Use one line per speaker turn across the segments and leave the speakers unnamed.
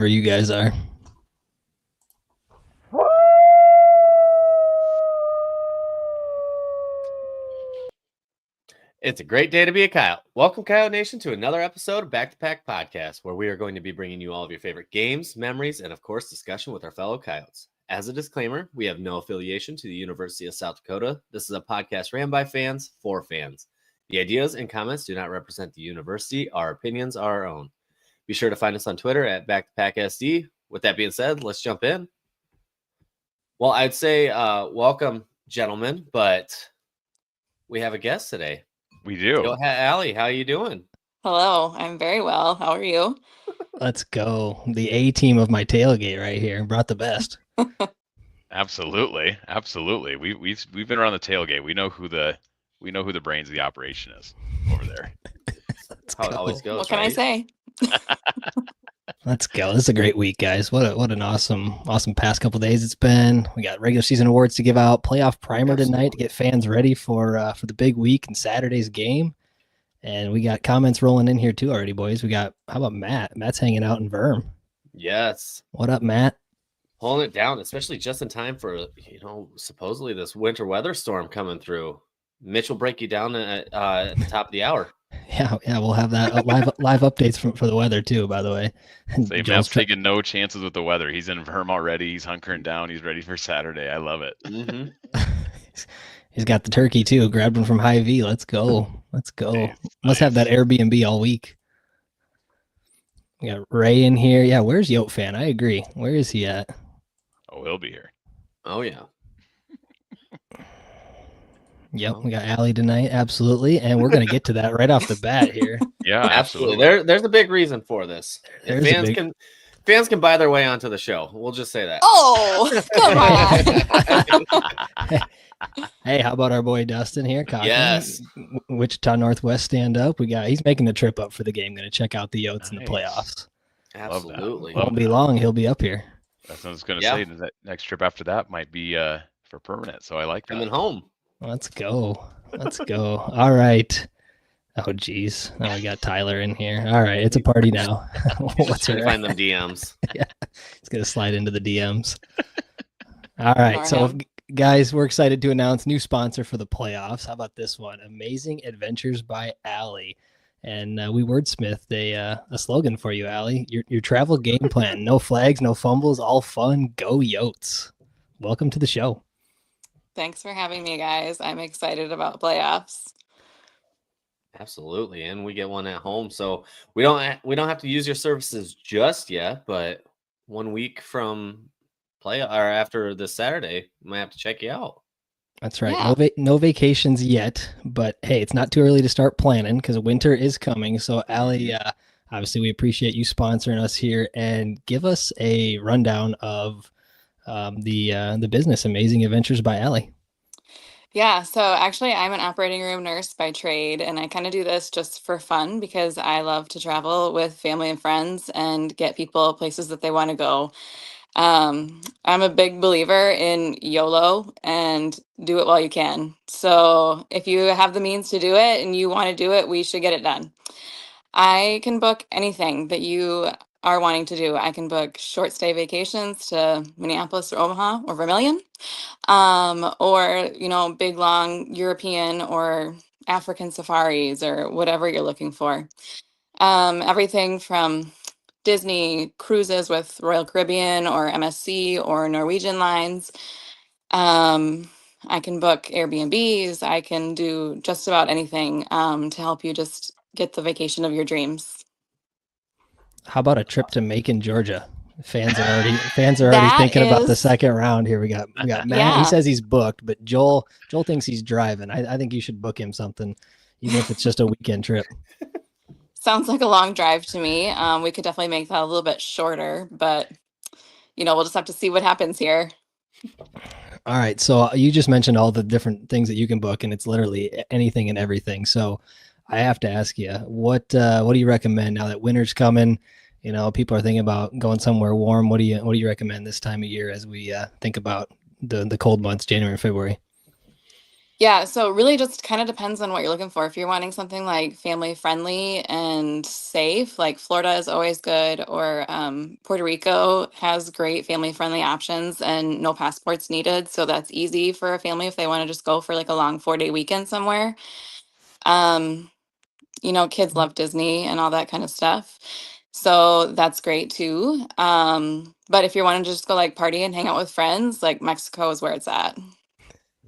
where you guys are.
It's a great day to be a Coyote. Welcome, Coyote Nation, to another episode of Back to Pack Podcast, where we are going to be bringing you all of your favorite games, memories, and of course, discussion with our fellow Coyotes. As a disclaimer, we have no affiliation to the University of South Dakota. This is a podcast ran by fans for fans. The ideas and comments do not represent the university. Our opinions are our own. Be sure to find us on Twitter at BackToPackSD. With that being said, let's jump in. Well, I'd say welcome, gentlemen, but we have a guest today.
We do.
Yo, Allie, how you doing?
Hello, I'm very well. How are you?
Let's go. The A team of my tailgate right here brought the best.
Absolutely. We've been around the tailgate. We know who the brains of the operation is over there.
Let's
How it
go.
always goes.
What can I
right?
say?
Let's go. This is a great week, guys. What an awesome past couple days it's been. We got regular season awards to give out, playoff primer tonight to get fans ready for the big week and Saturday's game. And we got comments rolling in here too already, boys. How about Matt? Matt's hanging out in Verm.
Yes.
What up, Matt?
Holding it down, especially just in time for, supposedly this winter weather storm coming through. Mitch will break you down at the top of the hour.
Yeah, we'll have that live updates for the weather too, by the way.
Say, Matt's taking no chances with the weather. He's in Verm already. He's hunkering down. He's ready for Saturday. I love it.
Mm-hmm.
He's got the turkey too. Grabbed one from Hy-Vee. Let's go.
Nice.
Must have that Airbnb all week. We got Ray in here. Yeah, where's Yote Fan? I agree. Where is he at?
Oh, he'll be here.
Oh, yeah.
Yep, we got Allie tonight. Absolutely. And we're going to get to that right off the bat here.
Yeah,
Absolutely.
absolutely.
There's a big reason for this.
There's a
Fans can buy their way onto the show. We'll just say that.
Oh, come on.
Hey, how about our boy Dustin here? Cochran?
Yes.
Wichita Northwest stand up. He's making the trip up for the game. Going to check out the Yotes in the
Nice.
playoffs.
Absolutely.
Love
Won't be long. He'll be up here.
That's what I was going to
Yeah.
say. That next trip after that might be for permanent. So I like that.
Coming home.
Let's go. All right. Oh, geez. Now we got Tyler in here. All right. It's a party now.
Just trying to find them DMs.
He's going to slide into the DMs. All right.
Ignore
So,
him.
guys, we're excited to announce new sponsor for the playoffs. How about this one? Amazing Adventures by Allie. And we wordsmithed a slogan for you, Allie. Your travel game plan. No flags, no fumbles, all fun. Go Yotes. Welcome to the show.
Thanks for having me, guys. I'm excited about playoffs.
Absolutely. And we get one at home. So we don't have to use your services just yet, but 1 week from play or after this Saturday, we might have to check you out.
That's right.
Yeah.
No vacations yet, but hey, it's not too early to start planning because winter is coming. So, Allie, obviously, we appreciate you sponsoring us here and give us a rundown of the business Amazing Adventures by Allie.
Yeah, so actually, I'm an operating room nurse by trade, and I kind of do this just for fun because I love to travel with family and friends and get people places that they want to go. I'm a big believer in YOLO and do it while you can. So if you have the means to do it and you want to do it, we should get it done. I can book anything that you are wanting to do. I can book short stay vacations to Minneapolis or Omaha or Vermilion, or big long European or African safaris or whatever you're looking for. Everything from Disney cruises with Royal Caribbean or MSC or Norwegian lines. I can book Airbnbs. I can do just about anything to help you just get the vacation of your dreams.
How about a trip to Macon, Georgia? Fans are already
That
thinking about the
is-
second round here. We got Matt.
Yeah.
He says he's booked, but Joel thinks he's driving. I think you should book him something, even if it's just a weekend trip.
Sounds like a long drive to me. We could definitely make that a little bit shorter, but we'll just have to see what happens here.
All right. So you just mentioned all the different things that you can book, and it's literally anything and everything. So I have to ask you, what do you recommend now that winter's coming? People are thinking about going somewhere warm. What do you recommend this time of year as we think about the cold months, January and February?
Yeah, so it really just kind of depends on what you're looking for. If you're wanting something like family friendly and safe, like Florida is always good, or Puerto Rico has great family friendly options and no passports needed. So that's easy for a family if they want to just go for like a long 4-day weekend somewhere. Um, kids love Disney and all that kind of stuff. So that's great too. But if you want to just go like party and hang out with friends, like Mexico is where it's at.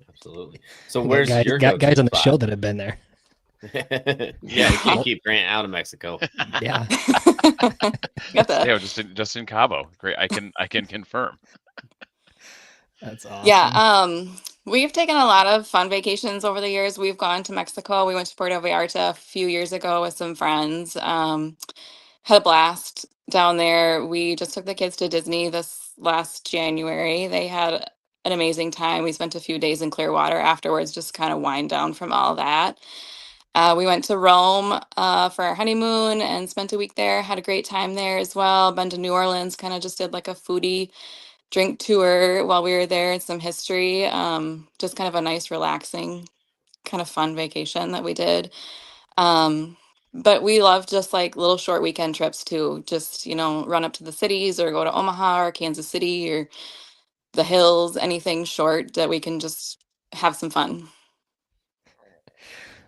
Absolutely. So
We
where's
got
your
guys on the
spot?
show that have been there.
Yeah, we can't keep Grant out of Mexico.
Yeah.
Got the
Yeah, just in Cabo. Great. I can confirm.
That's awesome.
Yeah, we've taken a lot of fun vacations over the years. We've gone to Mexico. We went to Puerto Vallarta a few years ago with some friends. Had a blast down there. We just took the kids to Disney this last January. They had an amazing time. We spent a few days in Clearwater afterwards, just kind of wind down from all that. We went to Rome for our honeymoon and spent a week there. Had a great time there as well. Been to New Orleans, kind of just did like a foodie drink tour while we were there and some history. Just kind of a nice, relaxing, kind of fun vacation that we did. But we love just like little short weekend trips too. Just, run up to the cities or go to Omaha or Kansas City or the hills, anything short that we can just have some fun.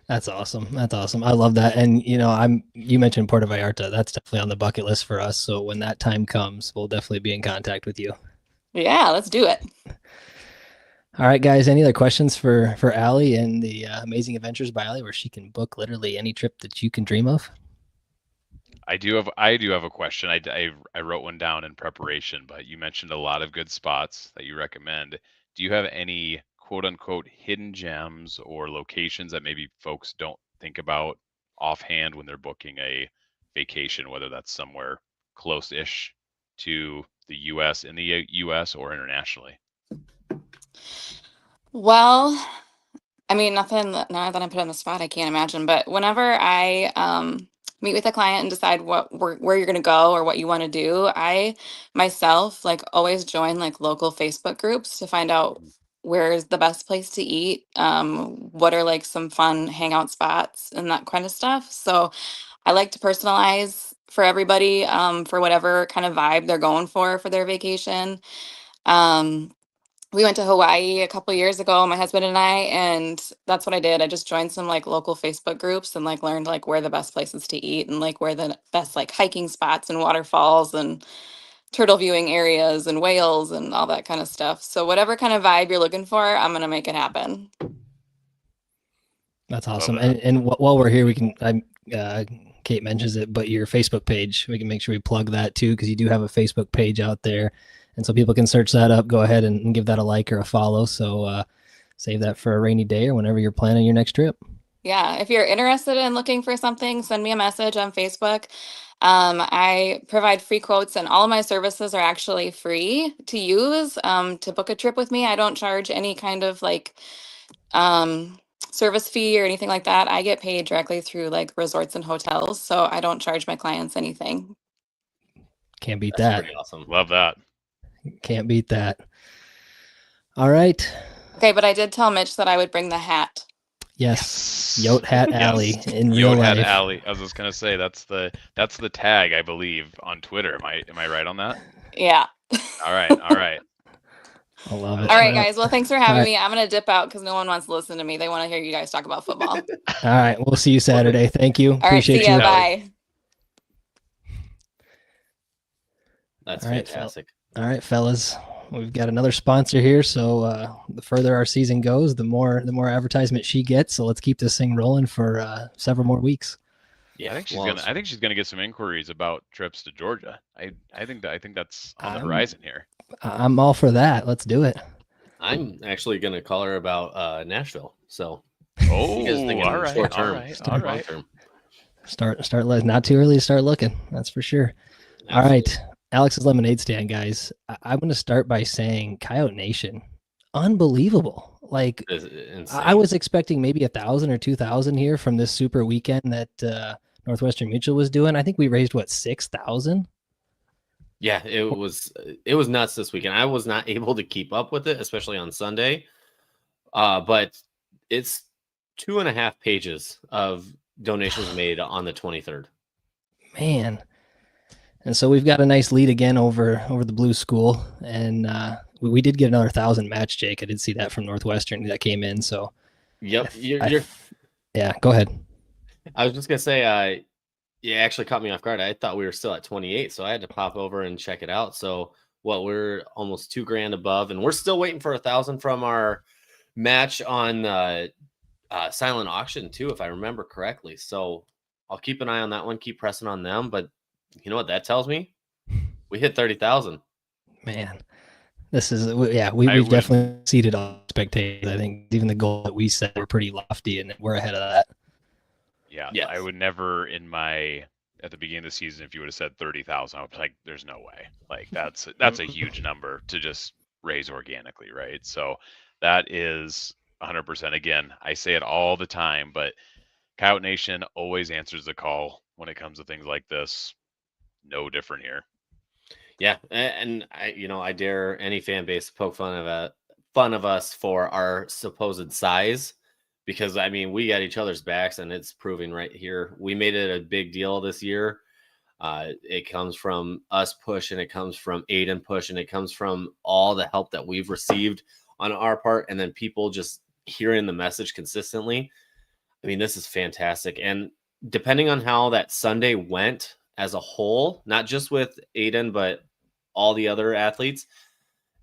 That's awesome. That's awesome. I love that. And you mentioned Puerto Vallarta. That's definitely on the bucket list for us. So when that time comes, we'll definitely be in contact with you.
Yeah, let's do it.
All right, guys. Any other questions for Allie and the Amazing Adventures by Allie, where she can book literally any trip that you can dream of?
I do have a question. I wrote one down in preparation, but you mentioned a lot of good spots that you recommend. Do you have any quote unquote hidden gems or locations that maybe folks don't think about offhand when they're booking a vacation, whether that's somewhere close-ish to the US, in the US, or internationally?
Well, I mean, nothing now that I'm put on the spot, I can't imagine. But whenever I meet with a client and decide where you're going to go or what you want to do, I myself like always join like local Facebook groups to find out where's the best place to eat, what are like some fun hangout spots and that kind of stuff. So I like to personalize for everybody for whatever kind of vibe they're going for their vacation. Um, we went to Hawaii a couple years ago, my husband and I, and that's what I did. I just joined some like local Facebook groups and like learned like where the best places to eat and like where the best like hiking spots and waterfalls and turtle viewing areas and whales and all that kind of stuff. So whatever kind of vibe you're looking for, I'm gonna make it happen.
That's
Love
awesome.
that.
And while we're here, we can. Kate mentions it, but your Facebook page, we can make sure we plug that too, because you do have a Facebook page out there, and so people can search that up. Go ahead and give that a like or a follow. So save that for a rainy day or whenever you're planning your next trip.
Yeah, if you're interested in looking for something, send me a message on Facebook. I provide free quotes, and all of my services are actually free to use. To book a trip with me, I don't charge any kind of like service fee or anything like that. I get paid directly through like resorts and hotels, so I don't charge my clients anything.
Can't beat
That's
that.
pretty awesome.
Love that.
Can't beat that. All right.
Okay, but I did tell Mitch that I would bring the hat.
Yes. Yote Hat Alley
Yes.
in real
Yote Hat
life.
Alley. I was just gonna say that's the tag, I believe, on Twitter. Am I right on that?
Yeah.
All right.
I love it.
All right, guys. Well, thanks for having
right.
me. I'm gonna dip out because no one wants to listen to me. They want to hear you guys talk about football.
All right. We'll see you Saturday. Thank you.
All right,
Appreciate
see ya.
you.
Bye.
That's
All right,
fantastic.
All right, fellas. We've got another sponsor here, so the further our season goes, the more advertisement she gets. So let's keep this thing rolling for several more weeks.
Yeah,
I think she's gonna get some inquiries about trips to Georgia. I think that's on the horizon here.
I'm all for that. Let's do it.
I'm actually gonna call her about Nashville. So
Oh,
you guys thinking
all right,
short
all
term,
right, all right.
long term.
Start. Not too early to start looking. That's for sure.
Absolutely.
All right, Alex's Lemonade Stand, guys. I'm going to start by saying Coyote Nation, unbelievable. Like
It's insane.
I was expecting maybe 1,000 or 2,000 here from this super weekend that Northwestern Mutual was doing. I think we raised 6,000.
Yeah, it was nuts this weekend. I was not able to keep up with it, especially on Sunday. But It's 2.5 pages of donations made on the 23rd.
Man. And so we've got a nice lead again over the Blue School, and we did get another 1,000 match, Jake. I did see that from Northwestern that came in. So
Yep,
yeah, go ahead.
I was just gonna say, you actually caught me off guard. I thought we were still at 28, so I had to pop over and check it out. So we're almost $2,000 above, and we're still waiting for 1,000 from our match on silent auction too, if I remember correctly. So I'll keep an eye on that one, keep pressing on them. But you know what that tells me? We hit 30,000.
Man, this is we've definitely exceeded all expectations. I think even the goal that we set were pretty lofty, and we're ahead of that.
Yeah,
Yes.
I would never at the beginning of the season, if you would have said 30,000, I would be like, there's no way. Like that's a huge number to just raise organically, right? So that is 100%. Again, I say it all the time, but Coyote Nation always answers the call when it comes to things like this. No different here.
Yeah, and I dare any fan base to poke fun of us for our supposed size, because I mean we got each other's backs, and it's proving right here. We made it a big deal this year. It comes from us push, and it comes from Aiden push, and it comes from all the help that we've received on our part, and then people just hearing the message consistently. I mean, this is fantastic. And depending on how that Sunday went as a whole, not just with Aiden, but all the other athletes,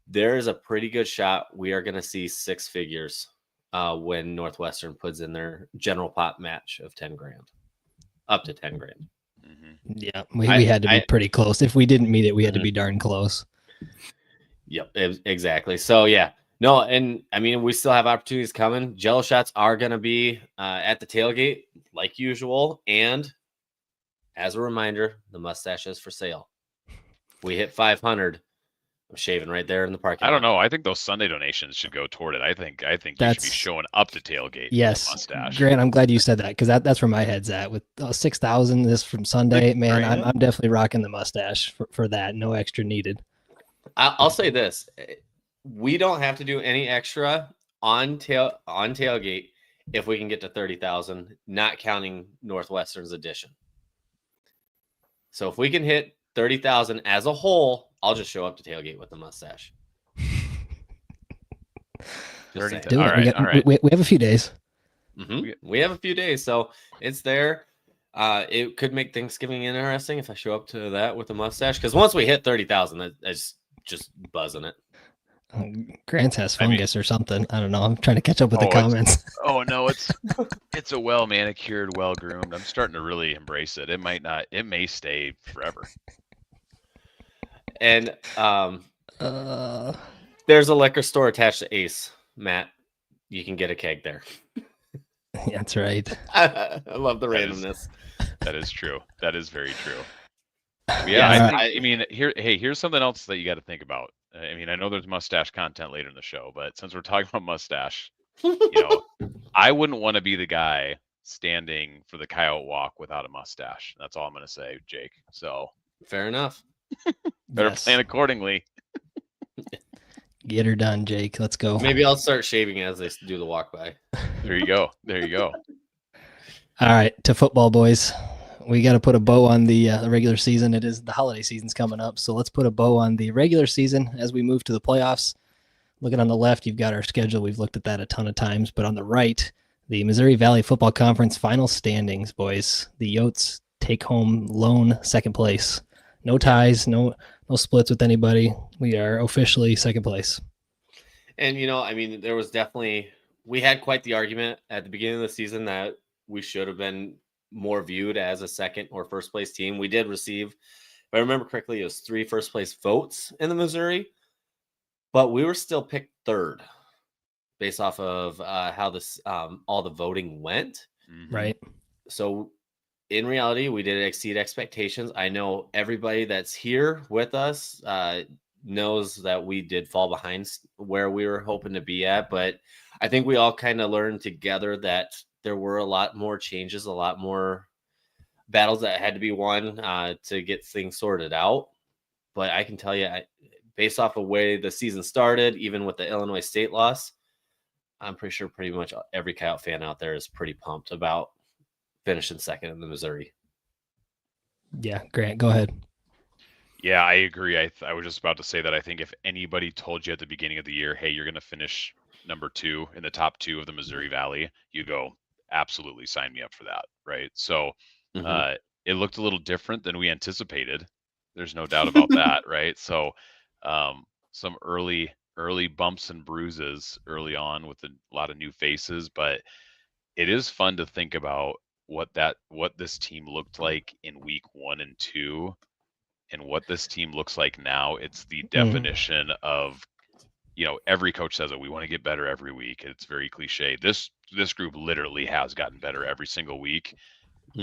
there is a pretty good shot we are going to see 6 figures when Northwestern puts in their general pot match of 10 grand, up to 10 grand.
Mm-hmm.
Yeah, we had to be pretty close. If we didn't meet it, we had to be darn close.
Yep, exactly. So yeah, no, and I mean we still have opportunities coming. Jello shots are going to be at the tailgate like usual, and as a reminder, the mustache is for sale. We hit 500. I'm shaving right there in the parking lot.
I don't know. I think those Sunday donations should go toward it. I think you should be showing up to tailgate.
Yes,
with a mustache.
Grant, I'm glad you said that, because that's where my head's at. With 6,000 this from Sunday, man, I'm definitely rocking the mustache for that. No extra needed.
I'll say this: we don't have to do any extra on tailgate if we can get to 30,000, not counting Northwestern's addition. So if we can hit 30,000 as a whole, I'll just show up to tailgate with the mustache.
30,000. All right.
We have a few days.
Mm-hmm. We have a few days, so it's there. It could make Thanksgiving interesting if I show up to that with a mustache, because once we hit 30,000, that's just buzzing it.
Grant has fungus or something. I don't know. I'm trying to catch up with the comments.
No, it's a well manicured, well groomed. I'm starting to really embrace it. It may stay forever.
And there's a liquor store attached to Ace, Matt. You can get a keg there.
That's right.
I love the randomness.
That is true. That is very true. Yeah, here's something else that you got to think about. I mean, I know there's mustache content later in the show, but since we're talking about mustache, I wouldn't want to be the guy standing for the coyote walk without a mustache. That's all I'm going to say, Jake. So
fair enough.
Better plan accordingly.
Get her done, Jake. Let's go.
Maybe I'll start shaving as they do the walk by.
There you go.
All right, to football, boys. We got to put a bow on the regular season. It is the holiday season's coming up, so let's put a bow on the regular season as we move to the playoffs. Looking on the left, you've got our schedule. We've looked at that a ton of times, but on the right, the Missouri Valley Football Conference final standings, boys. The Yotes take home lone second place. No ties, no splits with anybody. We are officially second place.
And I mean, there was we had quite the argument at the beginning of the season that we should have been more viewed as a second or first place team. We did receive, if I remember correctly, it was 3 first place votes in the Missouri, but we were still picked third based off of how this all the voting went.
Right.
So in reality, we did exceed expectations. I know everybody that's here with us knows that we did fall behind where we were hoping to be at, but I think we all kind of learned together that there were a lot more changes, a lot more battles that had to be won to get things sorted out. But I can tell you, based off of the way the season started, even with the Illinois State loss, I'm pretty sure pretty much every Coyote fan out there is pretty pumped about finishing second in the Missouri.
Yeah, Grant, go ahead.
Yeah, I agree. I was just about to say that I think if anybody told you at the beginning of the year, hey, you're going to finish number 2 in the top 2 of the Missouri Valley, you'd go, absolutely sign me up for that, right? So it looked a little different than we anticipated. There's no doubt about that, right? So some early bumps and bruises early on with a lot of new faces, but it is fun to think about what this team looked like in week 1 and 2 and what this team looks like now. It's the definition of, every coach says that we want to get better every week. It's very cliche. This group literally has gotten better every single week,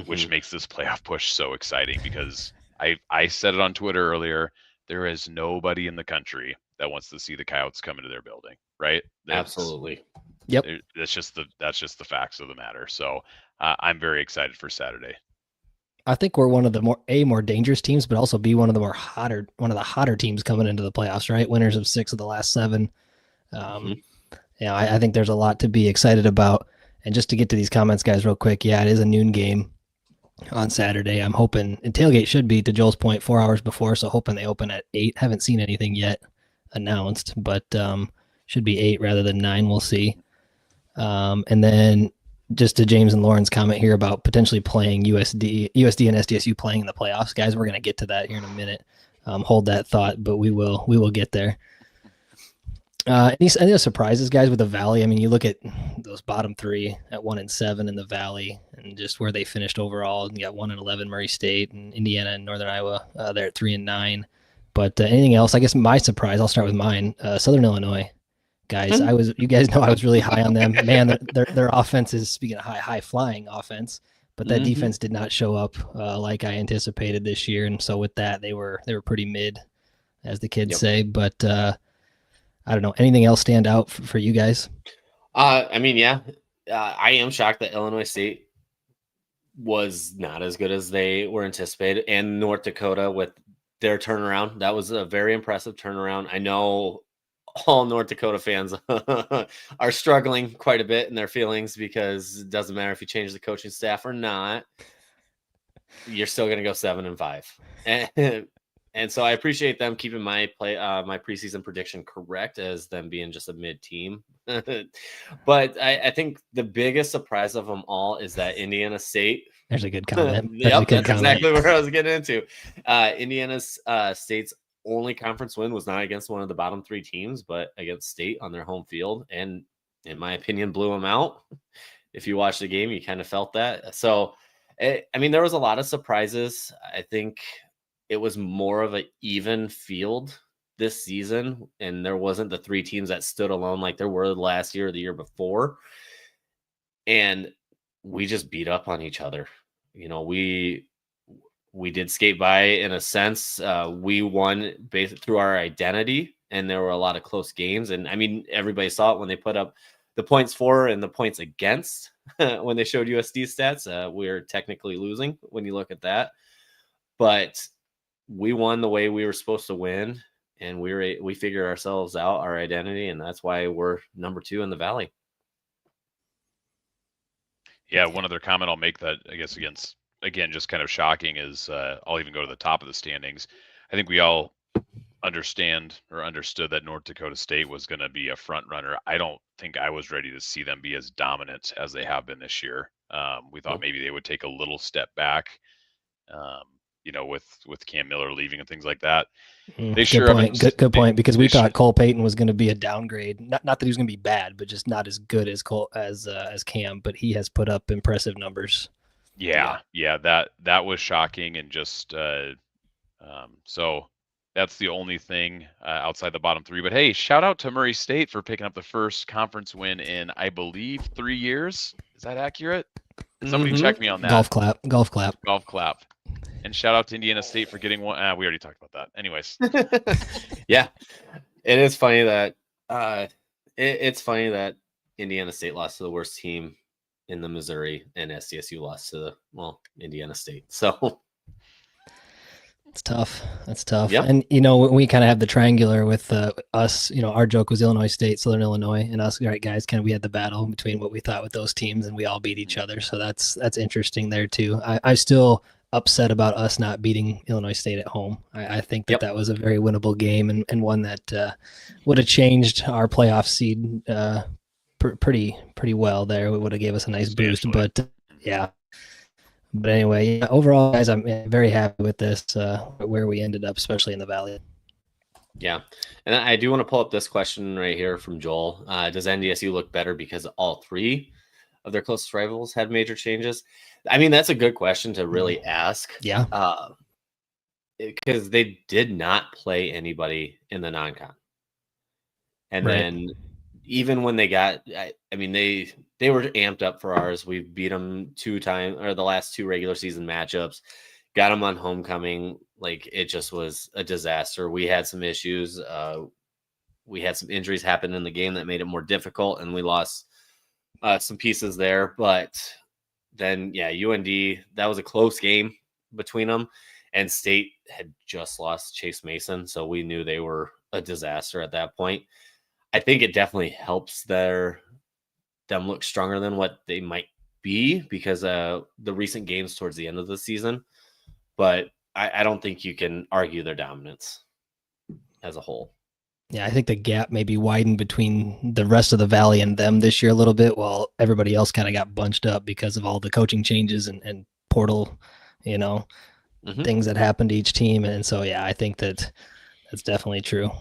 which makes this playoff push so exciting because I said it on Twitter earlier. There is nobody in the country that wants to see the Coyotes come into their building, right?
Absolutely.
Yep.
That's just the facts of the matter. So I'm very excited for Saturday.
I think we're one of the more dangerous teams, but also be one of the hotter teams coming into the playoffs, right? Winners of 6 of the last 7. I think there's a lot to be excited about. And just to get to these comments, guys, real quick. Yeah, it is a noon game on Saturday. I'm hoping, and tailgate should be, to Joel's point, 4 hours before. So hoping they open at 8. Haven't seen anything yet announced, but should be 8 rather than 9. We'll see. And then just to James and Lauren's comment here about potentially playing USD and SDSU playing in the playoffs, guys, we're going to get to that here in a minute. Hold that thought, but we will get there. Any surprises, guys, with the Valley? I mean, you look at those bottom 3 at 1 and 7 in the Valley, and just where they finished overall. You got 1 and 11 Murray State and Indiana and Northern Iowa. They're at 3 and 9. But anything else? I guess my surprise. I'll start with mine. Southern Illinois. Guys, you guys know I was really high on them. Man, their offense is, speaking of high flying offense, but that defense did not show up like I anticipated this year, and so with that, they were pretty mid, as the kids say. But I don't know. Anything else stand out for you guys?
I mean, yeah, I am shocked that Illinois State was not as good as they were anticipated, and North Dakota with their turnaround. That was a very impressive turnaround. I know all North Dakota fans are struggling quite a bit in their feelings because it doesn't matter if you change the coaching staff or not, you're still going to go 7 and 5. And so I appreciate them keeping my preseason prediction correct as them being just a mid team. But I think the biggest surprise of them all is that Indiana State.
There's a good comment.
That's exactly where I was getting into. Indiana's State's only conference win was not against one of the bottom 3 teams, but against State on their home field, and in my opinion, blew them out. If you watched the game, you kind of felt that. So, I mean, there was a lot of surprises. I think it was more of an even field this season, and there wasn't the 3 teams that stood alone like there were last year or the year before. And we just beat up on each other. We did skate by in a sense. We won based through our identity, and there were a lot of close games. And I mean, everybody saw it when they put up the points for and the points against. When they showed USD stats, we're technically losing when you look at that. But we won the way we were supposed to win, and we figured ourselves out, our identity, and that's why we're number 2 in the Valley.
Yeah, one other comment I'll make that I guess again, just kind of shocking is I'll even go to the top of the standings. I think we all understood that North Dakota State was going to be a front runner. I don't think I was ready to see them be as dominant as they have been this year. We thought maybe they would take a little step back, with Cam Miller leaving and things like that.
Good point. Because we thought Cole Payton was going to be a downgrade. Not that he was going to be bad, but just not as good as as Cam. But he has put up impressive numbers.
Yeah, that was shocking, and just so that's the only thing outside the bottom 3. But hey, shout out to Murray State for picking up the first conference win in, I believe, 3 years. Is that accurate? Somebody check me on that.
Golf clap.
And shout out to Indiana State for getting one. We already talked about that. Anyways.
Yeah, it is funny that it's funny that Indiana State lost to the worst team in the Missouri, and SDSU lost to Indiana State. So
It's tough. That's tough.
Yep.
And, we kind of have the triangular with us. Our joke was Illinois State, Southern Illinois, and us, right, guys, we had the battle between what we thought with those teams, and we all beat each other. So that's interesting there, too. I still upset about us not beating Illinois State at home. I think that was a very winnable game and one that would have changed our playoff seed pretty well there. It would have gave us a nice boost. But, yeah. But anyway, overall, guys, I'm very happy with this, where we ended up, especially in the Valley.
Yeah. And I do want to pull up this question right here from Joel. Does NDSU look better because all three of their closest rivals had major changes? I mean, that's a good question to really ask.
Yeah.
Because they did not play anybody in the non-con. And then even when they got, I mean, they were amped up for ours. We beat them the last two regular season matchups, got them on homecoming. Like, it just was a disaster. We had some issues. We had some injuries happen in the game that made it more difficult, and we lost some pieces there. But then, yeah, UND, that was a close game between them, and State had just lost Chase Mason, so we knew they were a disaster at that point. I think it definitely helps them look stronger than what they might be because the recent games towards the end of the season. But I don't think you can argue their dominance as a whole.
Yeah, I think the gap maybe widened between the rest of the Valley and them this year a little bit, while everybody else kind of got bunched up because of all the coaching changes and portal, things that happened to each team. And so, yeah, I think that's definitely true.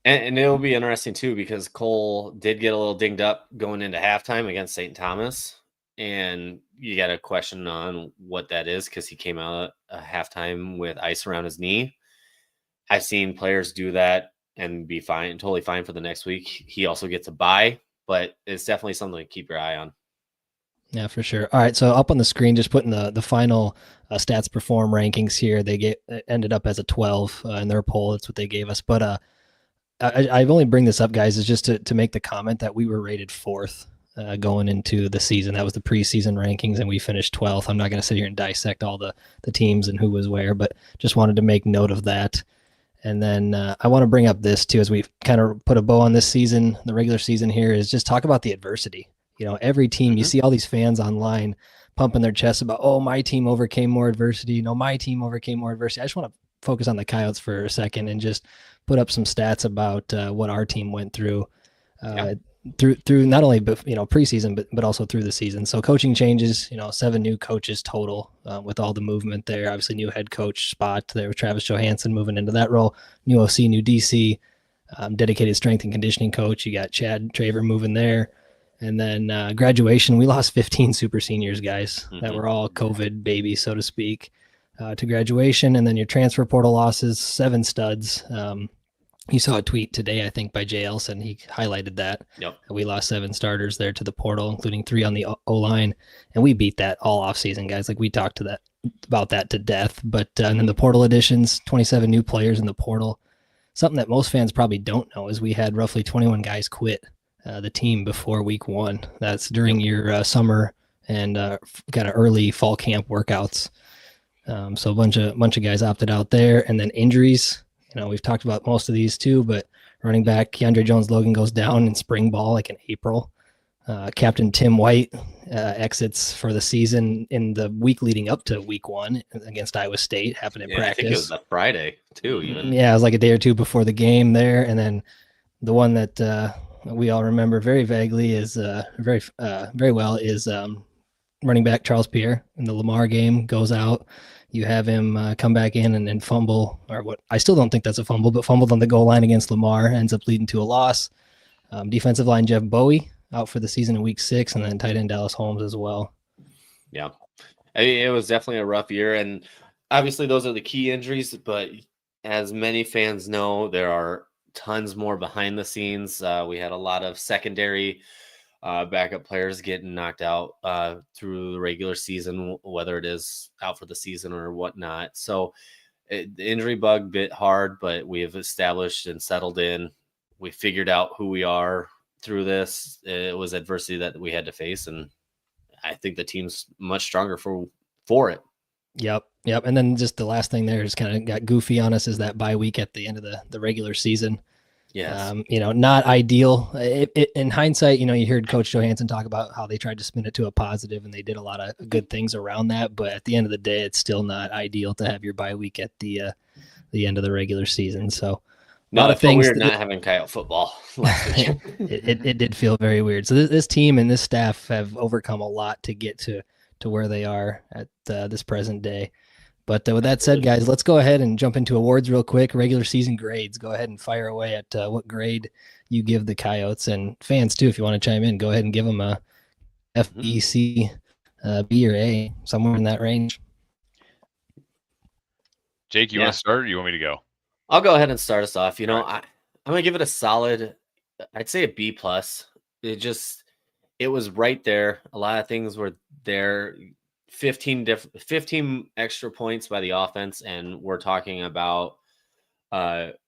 And it'll be interesting, too, because Cole did get a little dinged up going into halftime against St. Thomas. And you got a question on what that is because he came out at halftime with ice around his knee. I've seen players do that and be fine, totally fine for the next week. He also gets a bye, but it's definitely something to keep your eye on.
Yeah, for sure. All right, so up on the screen, just putting the final stats perform rankings here. They ended up as a 12 in their poll. That's what they gave us. But I only bring this up, guys, is just to make the comment that we were rated 4th going into the season. That was the preseason rankings, and we finished 12th. I'm not going to sit here and dissect all the teams and who was where, but just wanted to make note of that. And then I want to bring up this, too, as we kind of put a bow on this season, the regular season here, is just talk about the adversity. Every team, you see all these fans online pumping their chests about, oh, my team overcame more adversity. My team overcame more adversity. I just want to focus on the Coyotes for a second and just put up some stats about what our team went through through not only preseason but also through the season. So coaching changes, 7 new coaches total with all the movement there. Obviously, new head coach spot there with Travis Johansson moving into that role. New OC, new DC, dedicated strength and conditioning coach. You got Chad Traver moving there. And then graduation, we lost 15 super seniors, guys, that were all COVID babies, so to speak, to graduation. And then your transfer portal losses, 7 studs. You saw a tweet today, I think, by Jay Elson. He highlighted that.
Yep.
We lost 7 starters there to the portal, including 3 on the O-line. And we beat that all offseason, guys. Like, we talked about that to death. But and then the portal additions, 27 new players in the portal. Something that most fans probably don't know is we had roughly 21 guys quit the team before week 1. That's during your summer and kind of early fall camp workouts. So a bunch of guys opted out there. And then injuries. We've talked about most of these too, but running back Keandre Jones-Logan goes down in spring ball, like in April. Captain Tim White exits for the season in the week leading up to week 1 against Iowa State, happened in practice.
I think it was a Friday too, even.
Yeah, it was like a day or two before the game there. And then the one that we all remember very vaguely is very well is running back Charles Pierre in the Lamar game goes out. You have him come back in and fumble, or what I still don't think that's a fumble, but fumbled on the goal line against Lamar, ends up leading to a loss. Defensive line Jeff Bowie out for the season in week 6, and then tight end Dallas Holmes as well.
Yeah, it was definitely a rough year, and obviously those are the key injuries, but as many fans know, there are tons more behind the scenes. We had a lot of secondary backup players getting knocked out through the regular season, whether it is out for the season or whatnot. So the injury bug bit hard, but we have established and settled in. We figured out who we are through this. It was adversity that we had to face, and I think the team's much stronger for it.
Yep. And then just the last thing there is kind of got goofy on us is that bye week at the end of the regular season.
Yes.
Not ideal. In hindsight, you heard Coach Johansson talk about how they tried to spin it to a positive and they did a lot of good things around that. But at the end of the day, it's still not ideal to have your bye week at the end of the regular season. So a lot of
felt
things
weird not having Coyote football last week.
it did feel very weird. So this team and this staff have overcome a lot to get to where they are at this present day. But with that said, guys, let's go ahead and jump into awards real quick. Regular season grades. Go ahead and fire away at what grade you give the Coyotes, and fans too. If you want to chime in, go ahead and give them a F, B, C, B, or A, somewhere in that range.
Jake, you want to start, or you want me to go?
I'll go ahead and start us off. I'm
right.
gonna give it a solid. I'd say a B plus. It was right there. A lot of things were there. 15 extra points by the offense, and we're talking about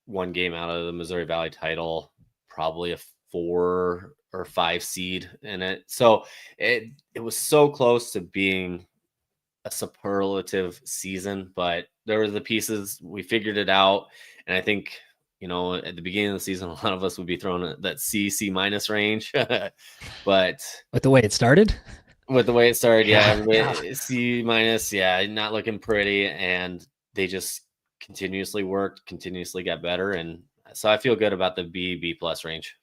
one game out of the Missouri Valley title, probably a 4 or 5 seed in it. So it was so close to being a superlative season, but there were the pieces. We figured it out, and I think at the beginning of the season, a lot of us would be thrown that C minus range, but
with the way it started.
With the way it started, everybody C minus, not looking pretty, and they just continuously worked, continuously got better, and so I feel good about the B plus range.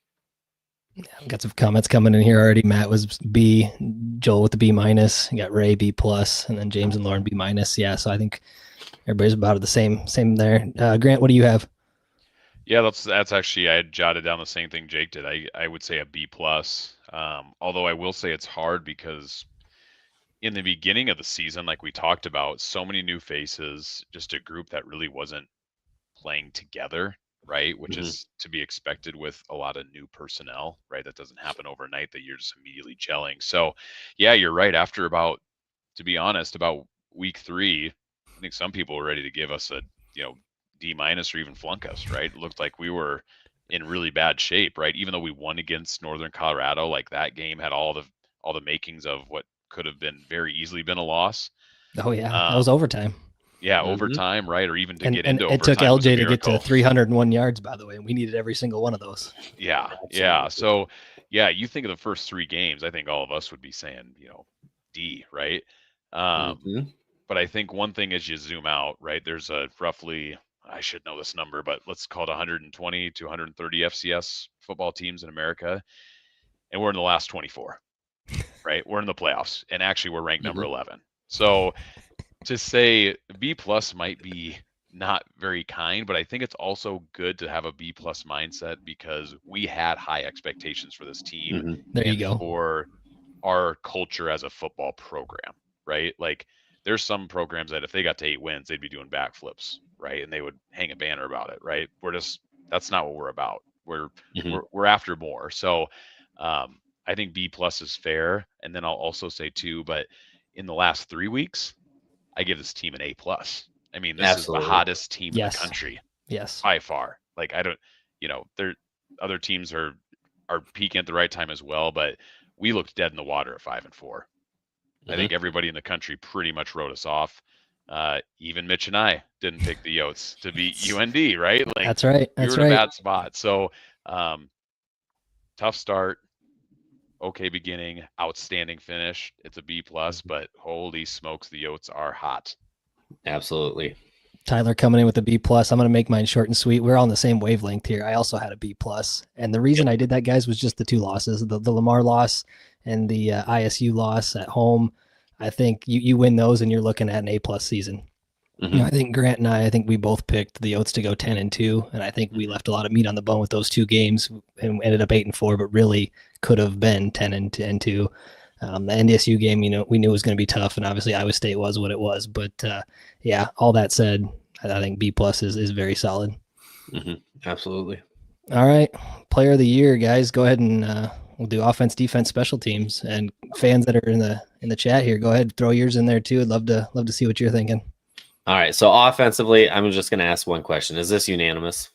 I've got some comments coming in here already. Matt was B, Joel with the B minus, you got Ray B plus, and then James and Lauren B minus. Yeah, so I think everybody's about the same there. Grant, what do you have?
Yeah, that's actually, I had jotted down the same thing Jake did. I would say a B plus. Although I will say it's hard because in the beginning of the season, like we talked about, so many new faces, just a group that really wasn't playing together, right? Which is to be expected with a lot of new personnel, right? That doesn't happen overnight, that you're just immediately gelling. So yeah, you're right. After to be honest, about week 3, I think some people were ready to give us a, D minus or even flunk us, right? It looked like we were in really bad shape, right? Even though we won against Northern Colorado, like that game had all the makings of what could have been very easily been a loss.
Oh yeah, that was overtime.
Yeah, overtime, right? Or even to get into
overtime. It took LJ to get to 301 yards, by the way, and we needed every single one of those.
Yeah. So yeah, you think of the first 3 games, I think all of us would be saying, D, right? But I think one thing as you zoom out, right, there's a roughly, I should know this number, but let's call it 120 to 130 FCS football teams in America. And we're in the last 24, right? We're in the playoffs, and actually we're ranked number 11. So to say B plus might be not very kind, but I think it's also good to have a B plus mindset because we had high expectations for this team.
There you go.
For our culture as a football program, right? Like there's some programs that if they got to 8 wins, they'd be doing backflips, right? And they would hang a banner about it, right? That's not what we're about. We're after more. So I think B plus is fair. And then I'll also say too, but in the last 3 weeks, I give this team an A plus. I mean, this is the hottest team in the country.
Yes.
By far. Like other teams are peaking at the right time as well, but we looked dead in the water at 5-4. I think everybody in the country pretty much wrote us off. Even Mitch and I didn't pick the Yotes to beat UND, right? Like,
that's right.
We were in a bad spot. So tough start, okay beginning, outstanding finish. It's a B plus, but holy smokes, the Yotes are hot.
Absolutely.
Tyler coming in with a B plus. I'm going to make mine short and sweet. We're on the same wavelength here. I also had a B plus, and the reason I did that, guys, was just the 2 losses: the Lamar loss and the ISU loss at home. I think you win those, and you're looking at an A plus season. I think Grant and I think we both picked the Yotes to go 10-2, and I think we left a lot of meat on the bone with those 2 games and ended up 8-4, but really could have been 10-2. The NDSU game, we knew it was going to be tough, and obviously Iowa State was what it was. But yeah, all that said, I think B plus is very solid.
Absolutely.
All right, player of the year, guys. Go ahead and we'll do offense, defense, special teams, and fans that are in the chat here. Go ahead, throw yours in there too. I'd love to see what you're thinking.
All right, so offensively, I'm just going to ask one question: is this unanimous?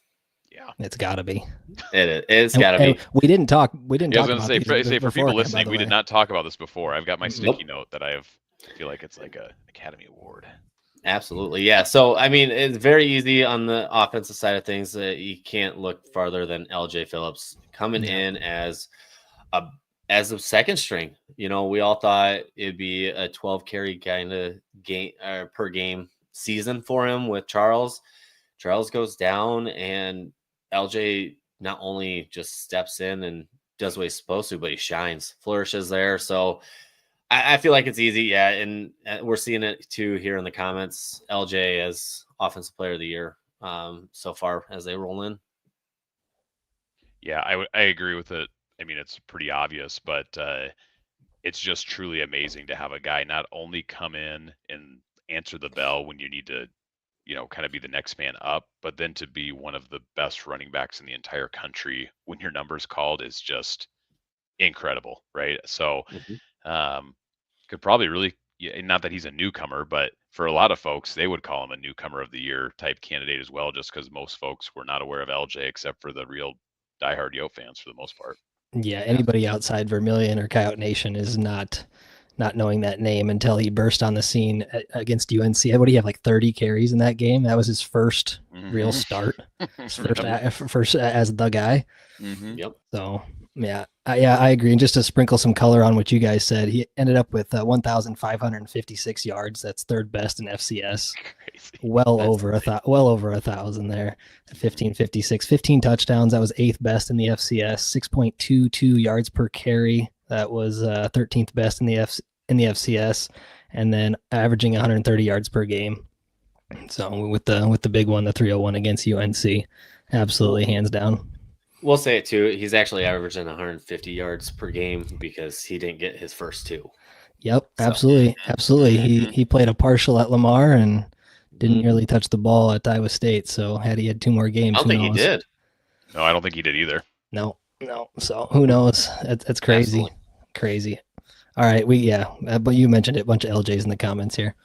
Yeah,
it's got to be.
It's got to be.
We didn't talk.
I was going to say for people listening, we did not talk about this before. I've got my sticky note that I feel like it's like an Academy Award.
Absolutely. Yeah. So, I mean, it's very easy on the offensive side of things. You can't look farther than LJ Phillips coming
Yeah.
in a a second string. We all thought it'd be a 12 carry kind of game per game season for him with Charles. Charles goes down, and LJ not only just steps in and does what he's supposed to, but he shines, flourishes there. So I feel like it's easy, yeah, and we're seeing it too here in the comments. LJ as Offensive Player of the Year so far as they roll in.
Yeah, I agree with it. I mean, it's pretty obvious, but it's just truly amazing to have a guy not only come in and answer the bell when you need to, kind of be the next man up, but then to be one of the best running backs in the entire country when your number's called is just incredible, right? So, could probably really, not that he's a newcomer, but for a lot of folks, they would call him a newcomer of the year type candidate as well, just because most folks were not aware of LJ except for the real diehard Yo fans for the most part.
Yeah, anybody outside Vermilion or Coyote Nation is not knowing that name until he burst on the scene against UNC. What do you have, like 30 carries in that game? That was his first real start, first as the guy.
Yep.
So yeah, I agree. And just to sprinkle some color on what you guys said, he ended up with 1,556 yards. That's third best in FCS.
Crazy.
Well over 1,000 there. 1,556, 15 touchdowns. That was eighth best in the FCS. 6.22 yards per carry. That was 13th best in the FCS, and then averaging 130 yards per game. So with the big one, the 301 against UNC, absolutely hands down.
We'll say it too. He's actually averaging 150 yards per game because he didn't get his first two.
Yep, absolutely. He played a partial at Lamar and didn't really touch the ball at Iowa State. So had he had two more games,
I don't think he did.
No, I don't think he did either.
No. So who knows? That's crazy.
Absolutely.
Crazy. All right, but you mentioned it, a bunch of LJs in the comments here.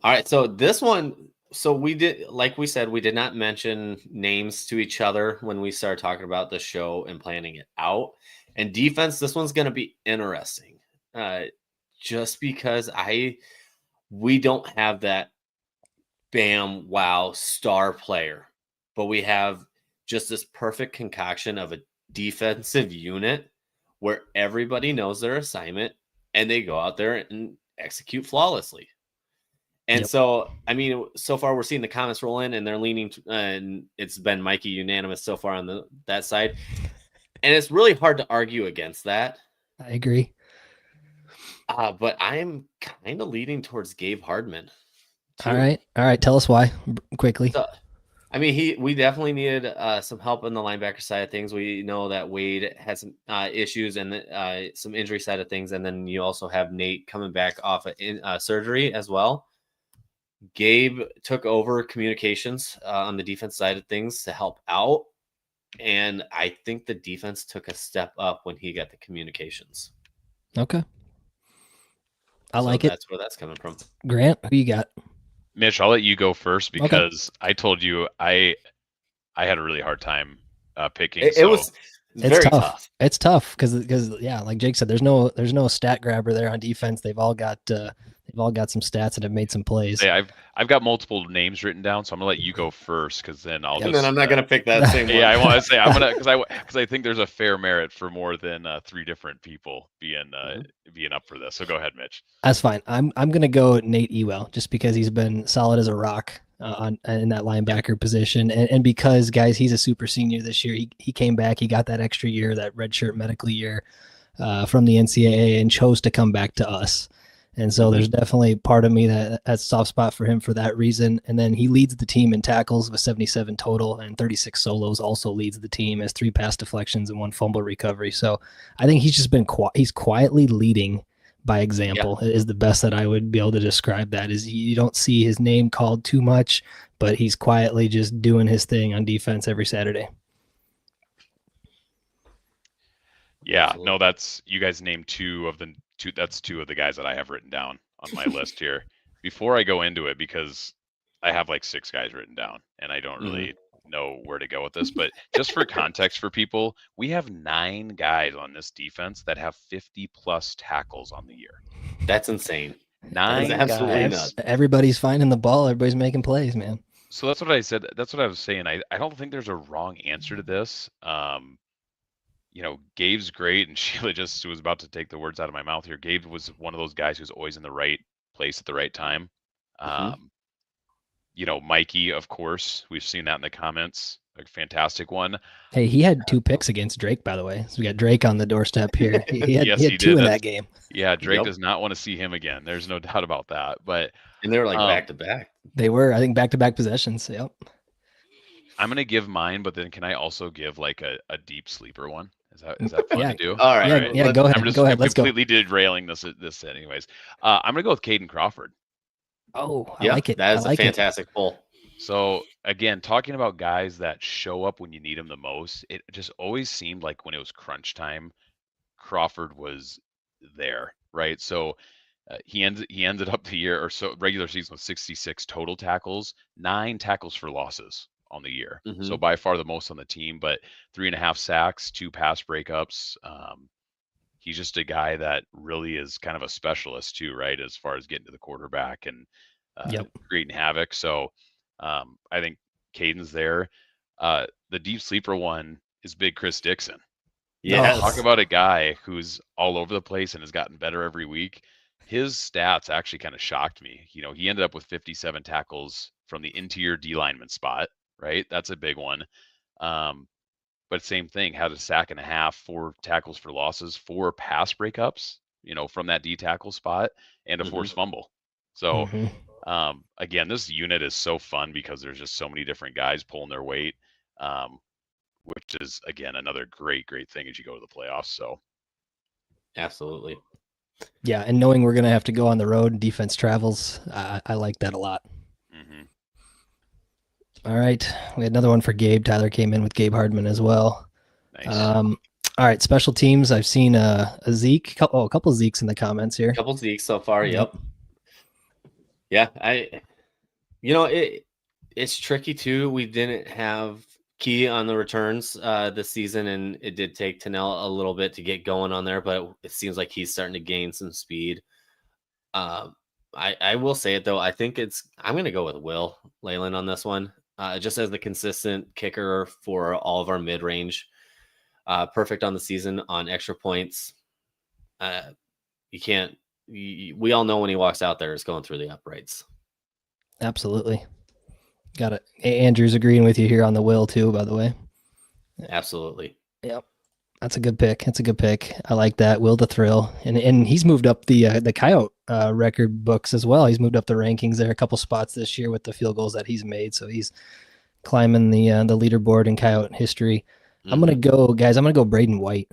All right, so this one, so we did, like we said, we did not mention names to each other when we started talking about the show and planning it out. And defense, this one's going to be interesting, just because we don't have that bam wow star player, but we have just this perfect concoction of a defensive unit where everybody knows their assignment and they go out there and execute flawlessly. And so, I mean, so far we're seeing the comments roll in and they're leaning and it's been Mikey unanimous so far on that side. And it's really hard to argue against that.
I agree.
But I'm kind of leaning towards Gabe Hardman.
Too. All right. Tell us why quickly.
So, I mean, we definitely needed some help on the linebacker side of things. We know that Wade has some issues and some injury side of things. And then you also have Nate coming back off of surgery as well. Gabe took over communications on the defense side of things to help out. And I think the defense took a step up when he got the communications.
Okay. I like it.
That's where that's coming from.
Grant, who you got?
Mitch, I'll let you go first because I told you I had a really hard time picking.
It's very tough.
It's tough because like Jake said, there's no stat grabber there on defense. They've all got some stats and have made some plays.
Hey, I've got multiple names written down, so I'm gonna let you go first because then I'll.
And then I'm not gonna pick that same one.
Yeah, I want to say I'm gonna because I think there's a fair merit for more than three different people being up for this. So go ahead, Mitch.
That's fine. I'm gonna go Nate Ewell just because he's been solid as a rock in that linebacker position, and because guys, he's a super senior this year. He came back. He got that extra year, that redshirt medical year from the NCAA, and chose to come back to us. And so there's definitely part of me that's a soft spot for him for that reason. And then he leads the team in tackles with 77 total and 36 solos, also leads the team, has 3 pass deflections and 1 fumble recovery. So I think he's just been he's quietly leading by example is the best that I would be able to describe that. Is you don't see his name called too much, but he's quietly just doing his thing on defense every Saturday.
Yeah,
Absolutely.
no, that's you guys named two of the guys that I have written down on my list here. Before I go into it, because I have like 6 guys written down and I don't really know where to go with this, but just for context for people, we have 9 guys on this defense that have 50 plus tackles on the year.
That's insane. That is
9
absolutely
guys.
nuts.
Everybody's finding the ball. Everybody's making plays, man.
So that's what I said. That's what I was saying. I don't think there's a wrong answer to this. Gabe's great, and Sheila just was about to take the words out of my mouth here. Gabe was one of those guys who's always in the right place at the right time. Mikey, of course, we've seen that in the comments. A fantastic one.
Hey, he had 2 picks against Drake, by the way. So we got Drake on the doorstep here. He had,
Yes,
he had
he
2
did.
in that game.
Yeah, Drake
Yep.
does not want to see him again. There's no doubt about that. But
And they were like back to back.
They were, I think, back-to-back possessions. Yep.
I'm gonna give mine, but then can I also give like a deep sleeper one? Is that fun
Yeah.
to do?
All right.
Yeah, go ahead.
I'm
Let's go.
completely derailing this anyways. I'm gonna go with Caden Crawford.
Oh, I like it.
That is
I like
a fantastic pull.
So again, talking about guys that show up when you need them the most, it just always seemed like when it was crunch time, Crawford was there, right? So he ended up the year or so regular season with 66 total tackles, 9 tackles for losses on the year. So by far the most on the team, but 3.5 sacks, 2 pass breakups. He's just a guy that really is kind of a specialist too, right? As far as getting to the quarterback and creating havoc. So I think Caden's there. The deep sleeper one is big Chris Dixon.
Yeah.
Talk about a guy who's all over the place and has gotten better every week. His stats actually kind of shocked me. He ended up with 57 tackles from the interior D lineman spot, right? That's a big one. But same thing, had a sack and a half, 4 tackles for losses, 4 pass breakups, from that D tackle spot, and a forced fumble. So again, this unit is so fun because there's just so many different guys pulling their weight, which is again another great thing as you go to the playoffs. So
absolutely.
Yeah, and knowing we're gonna have to go on the road and defense travels, I like that a lot. All right, we had another one for Gabe. Tyler came in with Gabe Hardman as well.
Nice.
All right, special teams. I've seen a Zeke. A couple of Zekes in the comments here.
A couple of Zekes so far. Yep. Yeah, it's tricky too. We didn't have Key on the returns this season, and it did take Tennell a little bit to get going on there, but it seems like he's starting to gain some speed. I will say it though. I think I'm going to go with Will Leyland on this one, just as the consistent kicker for all of our mid-range. Perfect on the season on extra points. We all know when he walks out there, it's going through the uprights.
Absolutely. Got it. Andrew's agreeing with you here on the Will too, by the way.
Absolutely.
Yep. That's a good pick. I like that. Will the Thrill. And he's moved up the Coyote record books as well. He's moved up the rankings there a couple spots this year with the field goals that he's made. So he's climbing the leaderboard in Coyote history. I'm gonna go Braden White.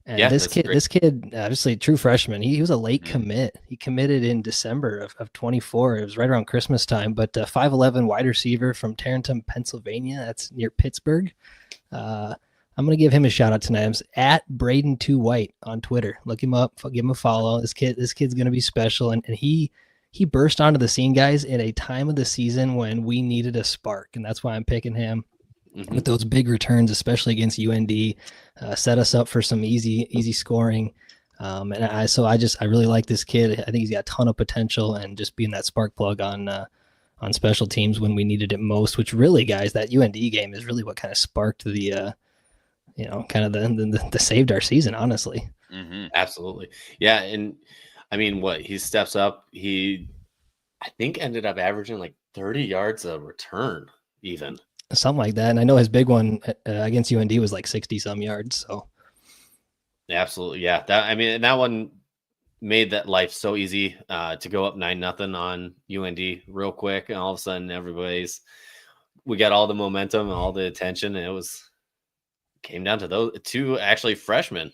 And this kid, obviously true freshman. He was a late commit. He committed in December of 24. It was right around Christmas time. But 5'11" wide receiver from Tarrenton, Pennsylvania. That's near Pittsburgh. I'm gonna give him a shout out tonight. I'm at Braden2White on Twitter. Look him up. Give him a follow. This kid's gonna be special. And he burst onto the scene, guys, in a time of the season when we needed a spark, and that's why I'm picking him. With those big returns, especially against UND, set us up for some easy scoring. And I really like this kid. I think he's got a ton of potential, and just being that spark plug on special teams when we needed it most. Which really, guys, that UND game is really what kind of sparked the the saved our season, honestly.
Absolutely, yeah. And I mean, he steps up. He, I think, ended up averaging like 30 yards a return, even.
Something like that. And I know his big one against UND was like 60 some yards. So
absolutely. Yeah. That one made that life so easy to go up 9-0 on UND real quick. And all of a sudden we got all the momentum and all the attention. And came down to those 2 actually freshmen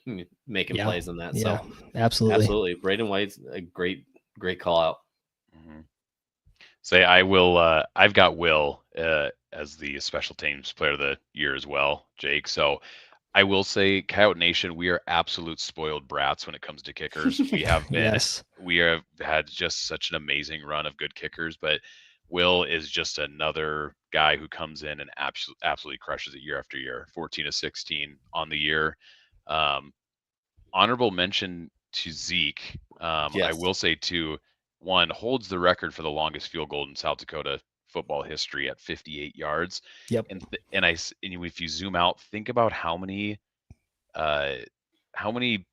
making plays in that.
Yeah,
so
absolutely.
Braden White's a great call out.
Say I will. I've got Will as the special teams player of the year as well, Jake. So I will say, Coyote Nation, we are absolute spoiled brats when it comes to kickers. We have been.
Yes.
We have had just such an amazing run of good kickers, but Will is just another guy who comes in and absolutely crushes it year after year. 14 to 16 on the year. Honorable mention to Zeke.
Yes.
I will say too, one, holds the record for the longest field goal in South Dakota football history at 58 yards.
Yep.
And if you zoom out, think about how many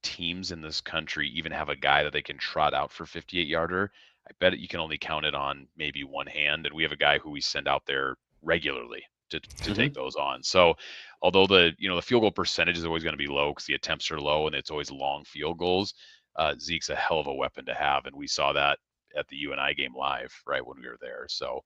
teams in this country even have a guy that they can trot out for 58-yarder. I bet you can only count it on maybe one hand, and we have a guy who we send out there regularly to take those on. So although the field goal percentage is always going to be low because the attempts are low and it's always long field goals, Zeke's a hell of a weapon to have, and we saw that at the UNI game live right when we were there. So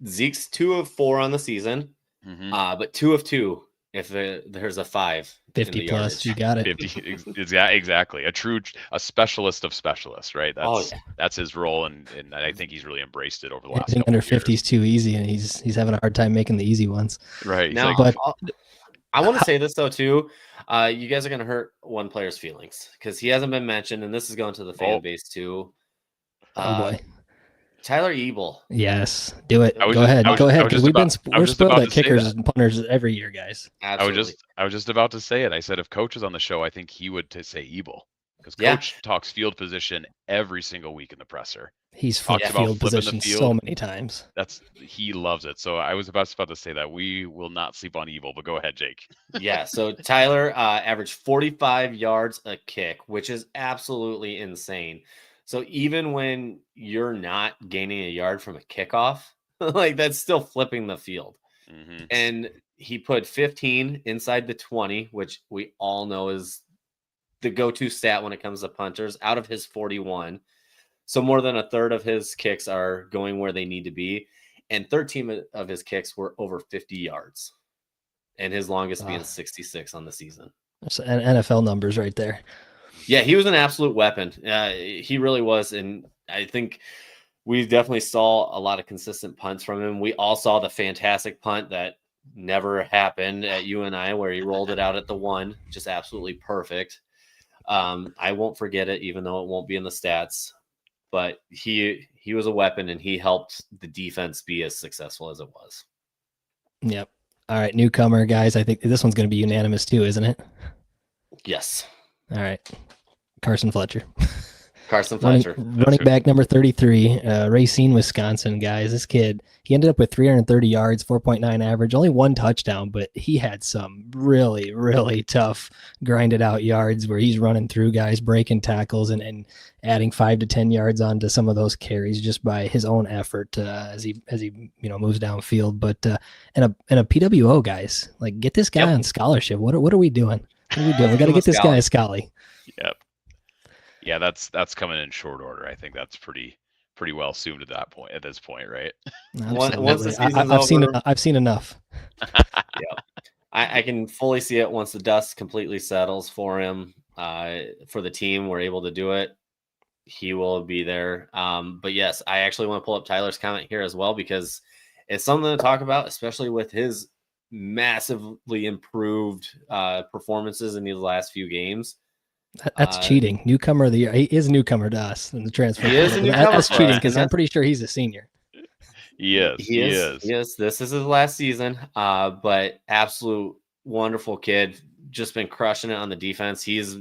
Zeke's 2 of 4 on the season, but 2 of 2 if there's a 5.
50 plus, you got it.
50, exactly. A specialist of specialists, right? That's his role, and I think he's really embraced it over the last.
Under 50 is too easy, and he's having a hard time making the easy ones.
Right
now,
like,
I want to say this though too. You guys are going to hurt one player's feelings because he hasn't been mentioned, and this is going to the fan base too.
Oh boy.
Tyler Ebel.
Yes, do it. Go ahead, because we're spoiled at kickers and punters every year, guys.
Absolutely.
I was just about to say it. I said if Coach is on the show, I think he would say Ebel because Coach talks field position every single week in the presser.
He's flipped field position so many times.
He loves it. So I was about to say that we will not sleep on Ebel, but go ahead, Jake.
Yeah. So Tyler averaged 45 yards a kick, which is absolutely insane. So even when you're not gaining a yard from a kickoff, like that's still flipping the field. And he put 15 inside the 20, which we all know is the go-to stat when it comes to punters, out of his 41. So more than a third of his kicks are going where they need to be. And 13 of his kicks were over 50 yards. And his longest being 66 on the season.
That's NFL numbers right there.
Yeah, he was an absolute weapon. He really was. And I think we definitely saw a lot of consistent punts from him. We all saw the fantastic punt that never happened at UNI where he rolled it out at the 1. Just absolutely perfect. I won't forget it, even though it won't be in the stats. But he was a weapon, and he helped the defense be as successful as it was.
Yep. All right, newcomer, guys. I think this one's going to be unanimous too, isn't it?
Yes.
All right. Carson Fletcher. Running back number 33, Racine, Wisconsin, guys. This kid, he ended up with 330 yards, 4.9 average, only 1 touchdown, but he had some really, really tough grinded out yards where he's running through guys, breaking tackles, and adding 5 to 10 yards onto some of those carries just by his own effort as he moves downfield. But and a PWO, guys, like get this guy on scholarship. What are we doing? What are we doing? We got to get this guy a Scully.
Yep. Yeah, that's coming in short order. I think that's pretty well assumed at this point, right?
Once the season's
I've seen enough.
Yeah, I can fully see it once the dust completely settles for him. For the team, we're able to do it. He will be there. But yes, I actually want to pull up Tyler's comment here as well because it's something to talk about, especially with his massively improved performances in these last few games.
That's cheating. Newcomer of the year. He is a newcomer to us in the transfer.
He is a newcomer.
That's cheating because I'm pretty sure he's a senior.
He is.
Yes, this is his last season. But absolute wonderful kid. Just been crushing it on the defense. He's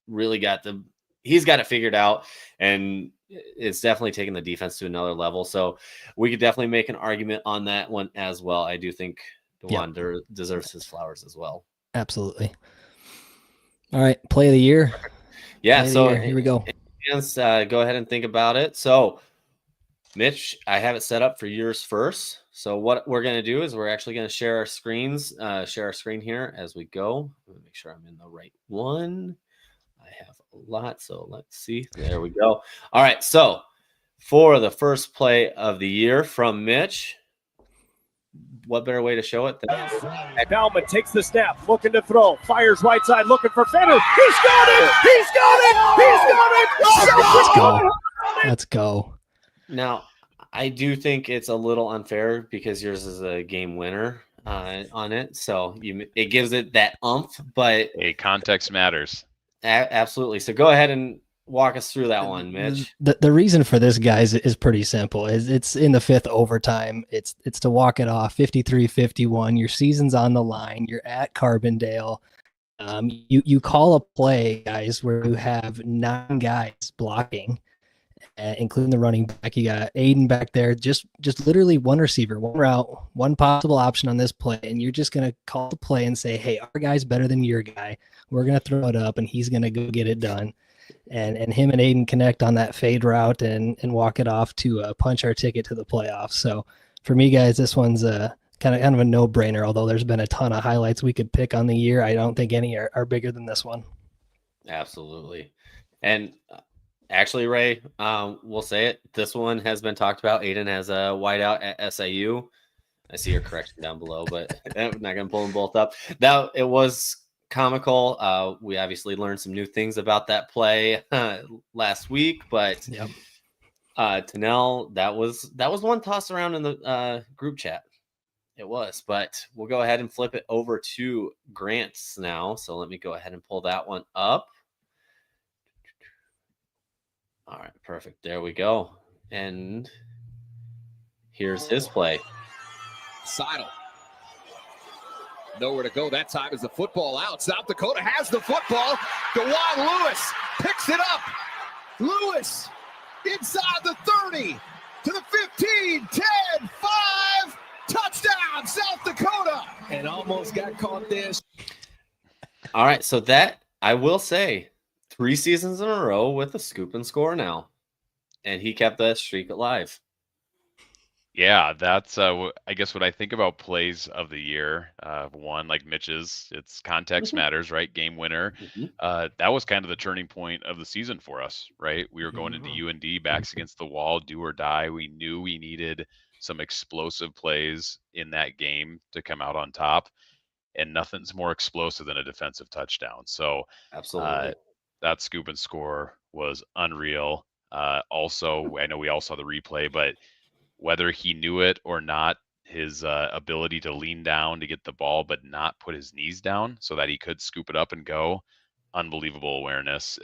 got it figured out, and it's definitely taken the defense to another level. So we could definitely make an argument on that one as well. I do think DeJuan deserves his flowers as well.
Absolutely. All right, play of the year.
Yeah,
here we go.
Go ahead and think about it. So, Mitch, I have it set up for yours first. So what we're going to do is we're actually going to share our screen here as we go. Let me make sure I'm in the right one. I have a lot, so let's see. There we go. All right, so for the first play of the year from Mitch, what better way to show it than
Bauman takes the snap, looking to throw, fires right side, looking for Fenner. He's got it! He's got it! He's got it!
Let's go.
Now, I do think it's a little unfair because yours is a game winner on it, so it gives it that umph. But
context matters.
Absolutely. So go ahead and walk us through that one, Mitch.
The reason for this, guys, is pretty simple. It's in the 5th overtime. It's to walk it off 53-51. Your season's on the line. You're at Carbondale. You call a play, guys, where you have 9 guys blocking. including the running back. You got Aiden back there, just literally one receiver, one route, one possible option on this play, and you're just going to call the play and say, hey, our guy's better than your guy. We're going to throw it up, and he's going to go get it done. And him and Aiden connect on that fade route and walk it off to punch our ticket to the playoffs. So for me, guys, this one's kind of a no-brainer, although there's been a ton of highlights we could pick on the year. I don't think any are bigger than this one.
Absolutely. And actually, Ray, we'll say it. This one has been talked about. Aiden has a wideout at SIU. I see your correction down below, but I'm not going to pull them both up. Now, it was comical. We obviously learned some new things about that play last week, but
Yep.
Tanel, that was one tossed around in the group chat. It was, but we'll go ahead and flip it over to Grant's now. So let me go ahead and pull that one up. All right, perfect. There we go. And here's his play.
Seidel. Nowhere to go that time as the football out. South Dakota has the football. DeJuan Lewis picks it up. Lewis inside the 30 to the 15, 10, 5. Touchdown, South Dakota. And almost got caught there.
All right, so that, I will say, 3 seasons in a row with a scoop and score now. And he kept that streak alive.
Yeah, that's I guess what I think about plays of the year. One, like Mitch's, it's context matters, right? Game winner. That was kind of the turning point of the season for us, right? We were going into UND, backs against the wall, do or die. We knew we needed some explosive plays in that game to come out on top, and nothing's more explosive than a defensive touchdown. So
absolutely,
that scoop and score was unreal. Also, I know we all saw the replay, but whether he knew it or not, his ability to lean down to get the ball but not put his knees down so that he could scoop it up and go, unbelievable awareness.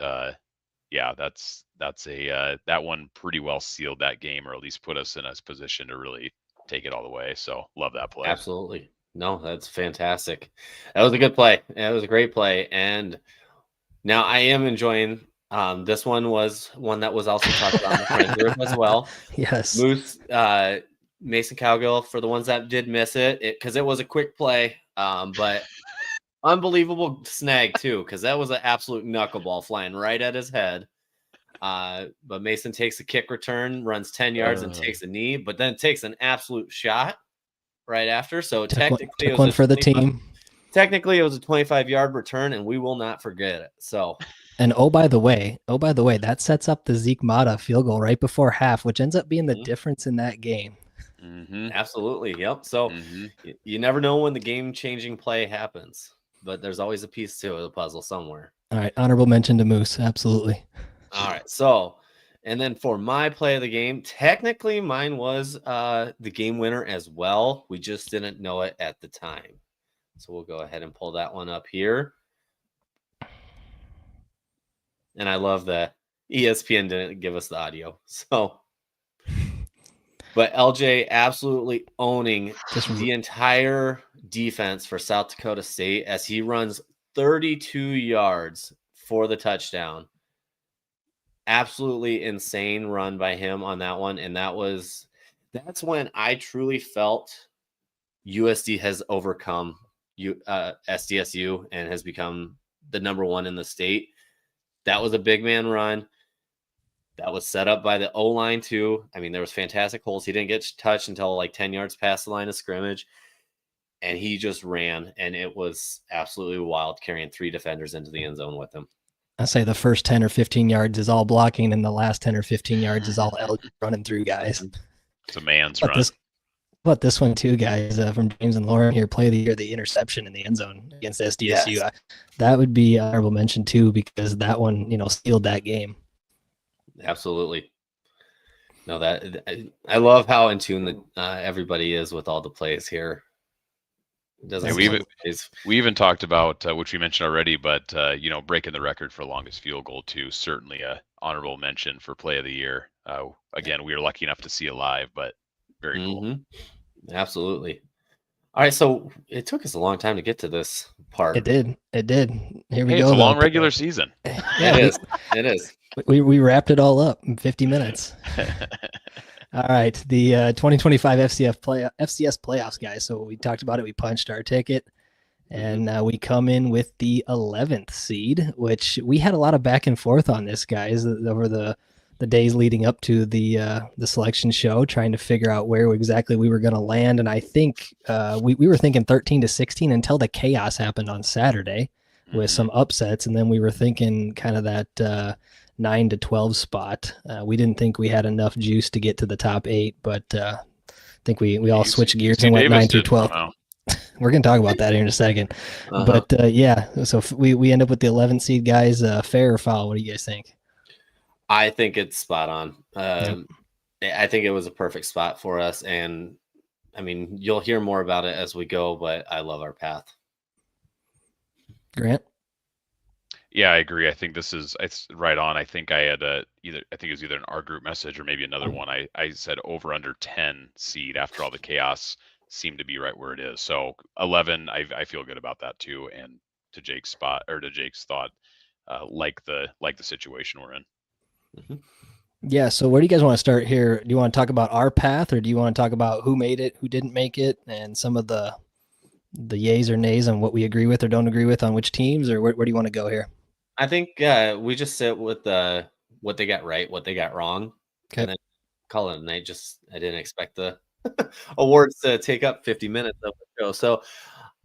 Yeah, that's that one pretty well sealed that game, or at least put us in a position to really take it all the way. So love that play.
Absolutely. No, that's fantastic. That was a good play. It was a great play. And now I am enjoying this one was one that was also talked about in the friend group as well.
Yes.
Moose, Mason Cowgill, for the ones that did miss it, because it was a quick play, but unbelievable snag too, because that was an absolute knuckleball flying right at his head. But Mason takes a kick return, runs 10 yards and takes a knee, but then takes an absolute shot right after. So technically,
took one for the team.
Technically, it was a 25-yard return, and we will not forget it. So.
And oh by the way, that sets up the Zeke Mata field goal right before half, which ends up being the difference in that game.
Absolutely. Yep. So you never know when the game-changing play happens, but there's always a piece to the puzzle somewhere.
All right. Honorable mention to Moose. Absolutely.
All right. So, and then for my play of the game, technically mine was the game winner as well. We just didn't know it at the time. So we'll go ahead and pull that one up here. And I love that ESPN didn't give us the audio. So, but LJ absolutely owning the entire defense for South Dakota State as he runs 32 yards for the touchdown. Absolutely insane run by him on that one. And that's when I truly felt USD has overcome SDSU and has become the number one in the state. That was a big man run. That was set up by the O-line too. I mean, there was fantastic holes. He didn't get touched until like 10 yards past the line of scrimmage. And he just ran, and it was absolutely wild, carrying 3 defenders into the end zone with him.
I say the first 10 or 15 yards is all blocking, and the last 10 or 15 yards is all running through guys.
It's a man's run.
But this one too, guys, from James and Lauren here, play of the year, the interception in the end zone against SDSU.
Yes.
That would be honorable mention too, because that one, sealed that game.
Absolutely. No, that I love how in tune everybody is with all the plays here.
We even talked about which we mentioned already, but breaking the record for longest field goal too. Certainly a honorable mention for play of the year. Again, we were lucky enough to see it live, but very cool.
Absolutely. All right, so it took us a long time to get to this part.
It did. Here we
Hey,
go.
it's a
though.
long regular season.
Yeah,
It is. It is.
we wrapped it all up in 50 minutes. All right, the 2025 FCS playoffs, guys. So we talked about it. We punched our ticket, and we come in with the 11th seed, which we had a lot of back and forth on this, guys, over the days leading up to the selection show, trying to figure out where exactly we were going to land. And I think we were thinking 13 to 16 until the chaos happened on Saturday with some upsets, and then we were thinking kind of that 9 to 12 spot. We didn't think we had enough juice to get to the top 8, but I think we all switched gears and went 9 through 12. We're going to talk about that here in a second. But yeah, so we end up with the 11th seed, guys. Fair or foul? What do you guys think?
I think it's spot on. I think it was a perfect spot for us. And I mean, you'll hear more about it as we go, but I love our path.
Grant?
Yeah, I agree. I think it's right on. I think I had I think it was either in our group message or maybe another one. I said over under 10 seed after all the chaos seemed to be right where it is. So 11, I feel good about that too. And to Jake's thought, like the situation we're in.
Yeah. So where do you guys want to start here? Do you want to talk about our path, or do you want to talk about who made it, who didn't make it, and some of the yays or nays on what we agree with or don't agree with on which teams, or where do you want to go here?
I think we just sit with what they got right, what they got wrong, and then call it a night. I didn't expect the awards to take up 50 minutes of the show. So,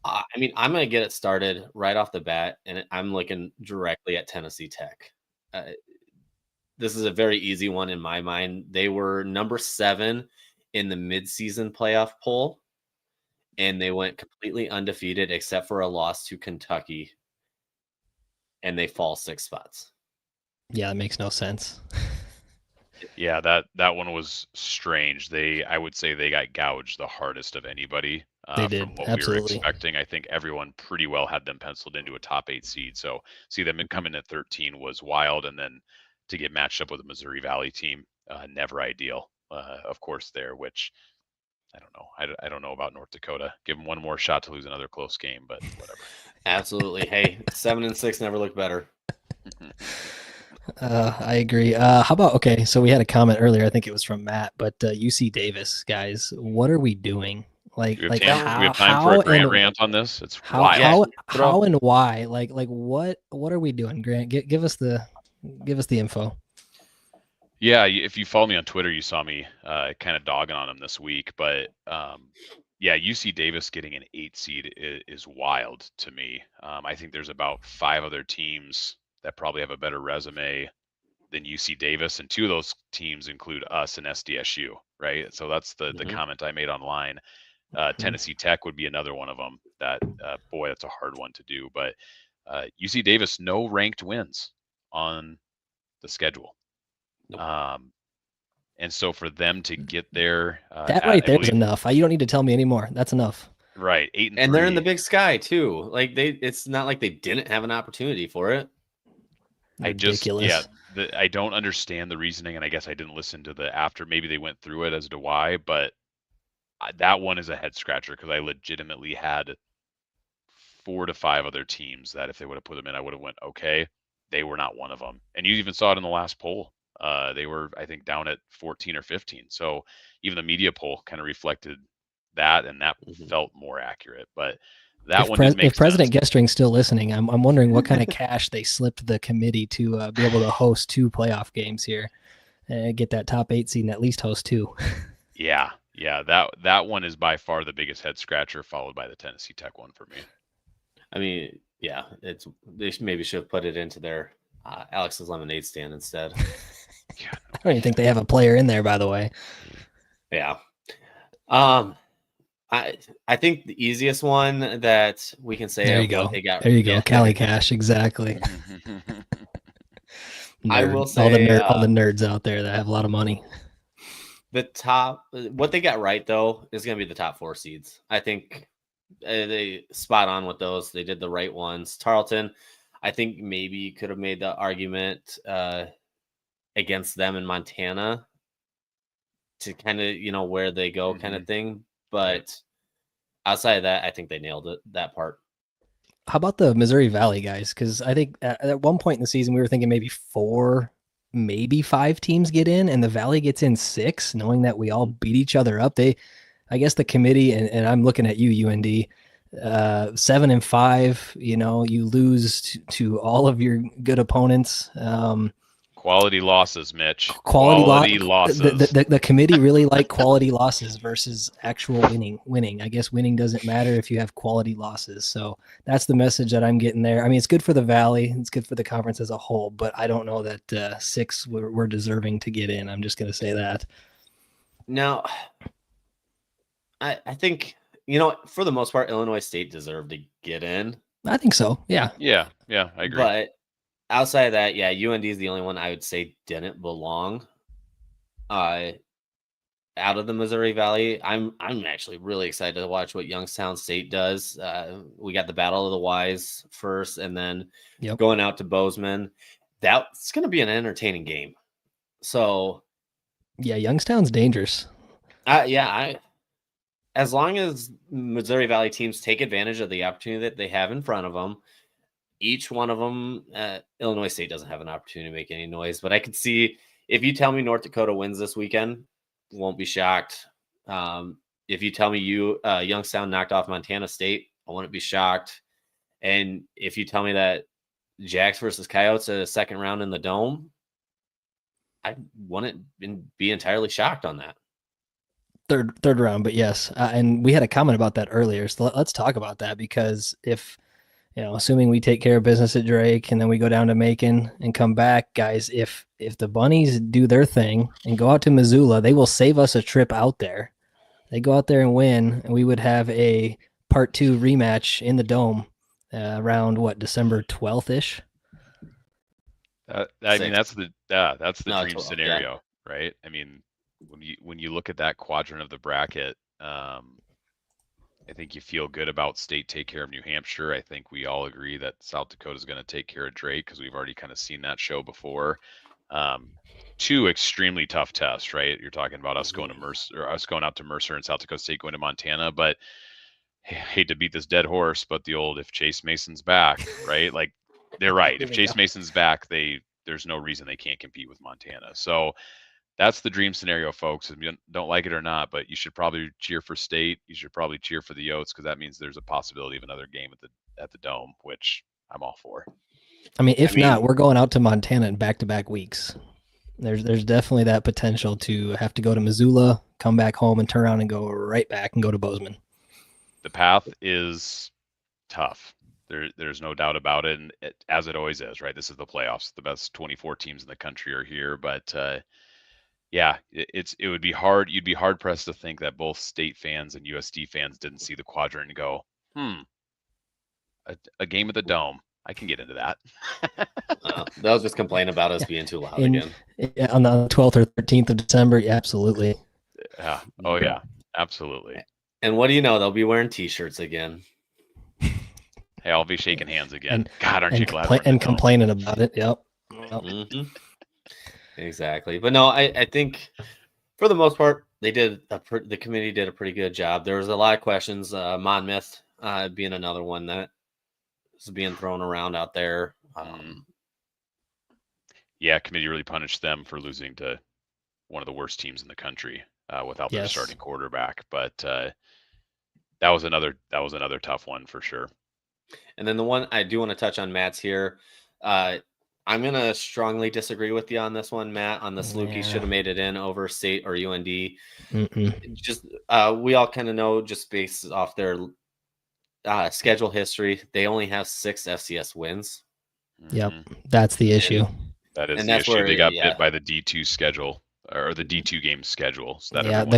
I mean, I'm going to get it started right off the bat, and I'm looking directly at Tennessee Tech. This is a very easy one in my mind. They were number 7 in the midseason playoff poll, and they went completely undefeated except for a loss to Kentucky, and they fall 6 spots.
Yeah, that makes no sense.
Yeah, that one was strange. I would say they got gouged the hardest of anybody.
They did,
from what
absolutely.
we were expecting. I think everyone pretty well had them penciled into a top 8 seed. So see them come in at 13 was wild, and then to get matched up with a Missouri Valley team, never ideal. Of course, which I don't know. I don't know about North Dakota. Give them one more shot to lose another close game, but whatever.
Absolutely. Hey, 7-6 never looked better.
I agree. How about, okay, so we had a comment earlier, I think it was from Matt, but UC Davis, guys, what are we doing? Like,
we have time for a Grant rant on this? It's wild.
How and why? Like what are we doing, Grant? Give us the info.
Yeah, if you follow me on Twitter, you saw me kind of dogging on him this week. But yeah, UC Davis getting an 8 seed is wild to me. I think there's about 5 other teams that probably have a better resume than UC Davis, and 2 of those teams include us and SDSU, right? So that's the comment I made online. Tennessee Tech would be another one of them. That boy, that's a hard one to do. But UC Davis, no ranked wins on the schedule. And so for them to get there,
that right there is enough. You don't need to tell me anymore. That's enough.
Right, 8
and they're in the Big Sky too. Like it's not like they didn't have an opportunity for it.
Ridiculous.
I don't understand the reasoning, and I guess I didn't listen to the after. Maybe they went through it as to why, but that one is a head scratcher because I legitimately had 4 to 5 other teams that if they would have put them in, I would have went okay. They were not one of them, and you even saw it in the last poll. They were, I think, down at 14 or 15. So even the media poll kind of reflected that, and that felt more accurate. But that one didn't make sense.
If President Gestring's still listening, I'm wondering what kind of cash they slipped the committee to be able to host 2 playoff games here and get that top 8 seed and at least host 2.
Yeah. That one is by far the biggest head scratcher, followed by the Tennessee Tech one for me.
I mean, yeah, they maybe should have put it into their Alex's lemonade stand instead.
I don't even think they have a player in there, by the way.
Yeah. I think the easiest one that we can say
there you go. There you go. Cali Cash, exactly.
I will say
all the nerds out there that have a lot of money.
What they got right though is going to be the top 4 seeds. I think they spot on with those. They did the right ones. Tarleton, I think maybe you could have made the argument against them in Montana to kind of, where they go kind of thing. But outside of that, I think they nailed it, that part.
How about the Missouri Valley guys? Because I think at one point in the season we were thinking maybe 4, maybe 5 teams get in, and the Valley gets in 6, knowing that we all beat each other up. I guess the committee, and I'm looking at you, UND, 7-5. You lose to all of your good opponents.
Quality losses, Mitch.
Quality
losses.
The committee really like quality losses versus actual winning. I guess winning doesn't matter if you have quality losses. So that's the message that I'm getting there. I mean, it's good for the Valley. It's good for the conference as a whole, but I don't know that 6 were deserving to get in. I'm just going to say that.
Now, I think, for the most part, Illinois State deserved to get in.
I think so. Yeah.
Yeah, I agree.
But outside of that, yeah, UND is the only one I would say didn't belong. Out of the Missouri Valley, I'm actually really excited to watch what Youngstown State does. We got the Battle of the Wise first, and then going out to Bozeman. That's going to be an entertaining game. So,
yeah, Youngstown's dangerous.
As long as Missouri Valley teams take advantage of the opportunity that they have in front of them, each one of them, Illinois State doesn't have an opportunity to make any noise, but I could see if you tell me North Dakota wins this weekend, won't be shocked. If you tell me Youngstown knocked off Montana State, I wouldn't be shocked. And if you tell me that Jacks versus Coyotes a second round in the Dome, I wouldn't be entirely shocked on that.
Third round, but yes. And we had a comment about that earlier. So let's talk about that, because if, assuming we take care of business at Drake and then we go down to Macon and come back, guys, if the Bunnies do their thing and go out to Missoula, they will save us a trip out there. They go out there and win, and we would have a part 2 rematch in the Dome around December 12th-ish.
I mean, that's the dream scenario, right? I mean, when you look at that quadrant of the bracket, I think you feel good about State take care of New Hampshire. I think we all agree that South Dakota is going to take care of Drake, because we've already kind of seen that show before. 2 extremely tough tests, right? You're talking about us going to Mercer, or us going out to Mercer, and South Dakota State going to Montana. But I hate to beat this dead horse, but the old if Chase Mason's back, right? Like, they're right. If Chase Mason's back, there's no reason they can't compete with Montana. So that's the dream scenario, folks. If you don't like it or not, but you should probably cheer for State. You should probably cheer for the Yotes, because that means there's a possibility of another game at the Dome, which I'm all for.
I mean, if not, we're going out to Montana in back-to-back weeks. There's definitely that potential to have to go to Missoula, come back home, and turn around and go right back and go to Bozeman.
The path is tough. There's no doubt about it, and as it always is, right? This is the playoffs. The best 24 teams in the country are here, but yeah, it would be hard. You'd be hard pressed to think that both State fans and USD fans didn't see the quadrant and go, a game at the Dome. I can get into that.
They'll just complain about us being too loud again.
On the 12th or 13th of December, yeah, absolutely.
Yeah. Oh, yeah, absolutely.
And what do you know? They'll be wearing T-shirts again.
Hey, I'll be shaking hands again. God, aren't you glad?
And complaining about it. Yep.
Mm-hmm. Exactly. But no, I think for the most part, the committee did a pretty good job. There was a lot of questions. Monmouth being another one that is being thrown around out there.
Yeah, committee really punished them for losing to one of the worst teams in the country without their starting quarterback. But that was another tough one for sure.
And then the one I do want to touch on, Matt's here. I'm going to strongly disagree with you on this one, Matt, on the Salukis should have made it in over State or UND. Just we all kind of know, just based off their schedule history, they only have 6 FCS wins.
Yep, that's the issue.
That is the issue. Where, they got bit by the D2 schedule, or the D2 game schedule. So that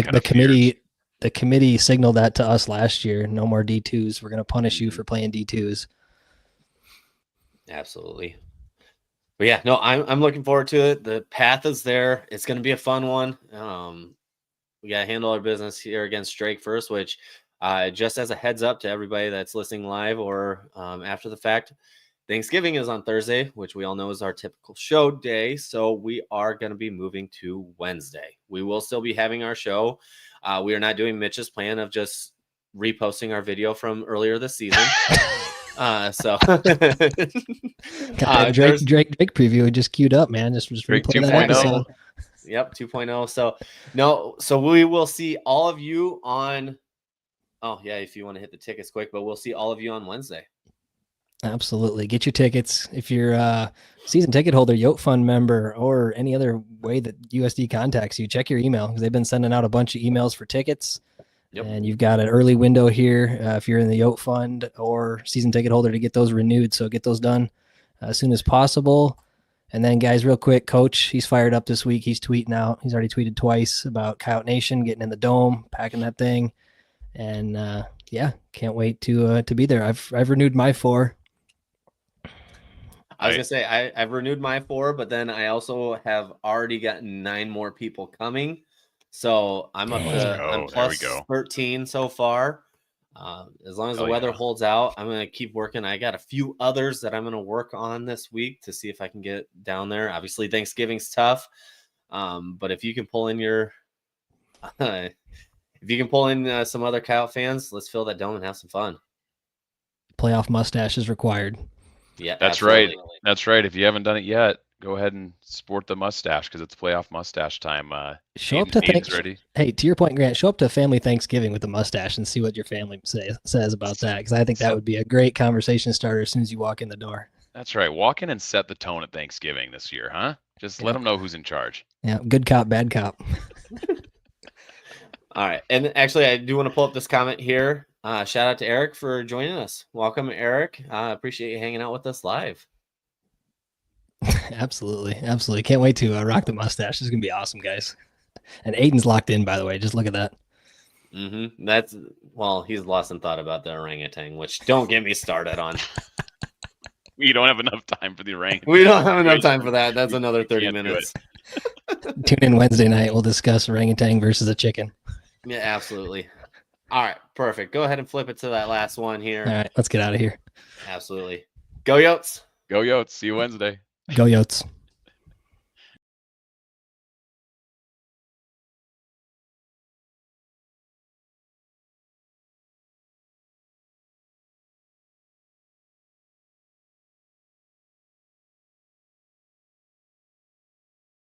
the committee signaled that to us last year. No more D2s. We're going to punish you for playing D2s.
Absolutely. But yeah, no, I'm looking forward to it. The path is there. It's going to be a fun one. We got to handle our business here against Drake first, which just as a heads up to everybody that's listening live or after the fact, Thanksgiving is on Thursday, which we all know is our typical show day. So we are going to be moving to Wednesday. We will still be having our show. We are not doing Mitch's plan of just reposting our video from earlier this season. So
Got that Drake preview we just queued up, man. Just
Drake
replay that
2.0.
episode.
Yep, 2.0. So we will see all of you on. Oh yeah, if you want to hit the tickets quick, but we'll see all of you on Wednesday.
Absolutely. Get your tickets. If you're a season ticket holder, Yote Fund member, or any other way that USD contacts you, check your email because they've been sending out a bunch of emails for tickets.
Yep.
And you've got an early window here if you're in the Yote Fund or season ticket holder to get those renewed. So get those done as soon as possible. And then, guys, real quick, Coach, he's fired up this week. He's tweeting out. He's already tweeted twice about Coyote Nation getting in the dome, packing that thing. And, yeah, can't wait to be there. I've renewed my 4.
I was gonna say I've renewed my 4, but then I also have already gotten 9 more people coming, so I'm up to I'm plus 13 so far. As long as the weather holds out, I'm gonna keep working. I got a few others that I'm gonna work on this week to see if I can get down there. Obviously, Thanksgiving's tough, but if you can pull in your some other Coyote fans, let's fill that dome and have some fun.
Playoff mustache is required.
Yeah,
that's
absolutely.
right. That's right. If you haven't done it yet, go ahead and sport the mustache because it's playoff mustache time.
Show up to Thanksgiving. Hey, to your point, Grant, show up to family Thanksgiving with the mustache and see what your family says about that, because I think that would be a great conversation starter as soon as you walk in the door.
That's right. Walk in and set the tone at Thanksgiving this year, huh? Just let them know who's in charge.
Yeah, good cop, bad cop.
All right. And actually, I do want to pull up this comment here. Shout out to Eric for joining us. Welcome, Eric. Appreciate you hanging out with us live.
Absolutely. Can't wait to rock the mustache. This is going to be awesome, guys. And Aiden's locked in, by the way. Just look at that.
He's lost some thought about the orangutan, which don't get me started on.
We don't have enough time for the orangutan.
We don't have enough time for that. That's another 30 minutes.
Tune in Wednesday night. We'll discuss orangutan versus a chicken.
Yeah, absolutely. All right, perfect. Go ahead and flip it to that last one here.
All right, let's get out of here.
Absolutely. Go Yotes.
Go Yotes. See you Wednesday.
Go Yotes.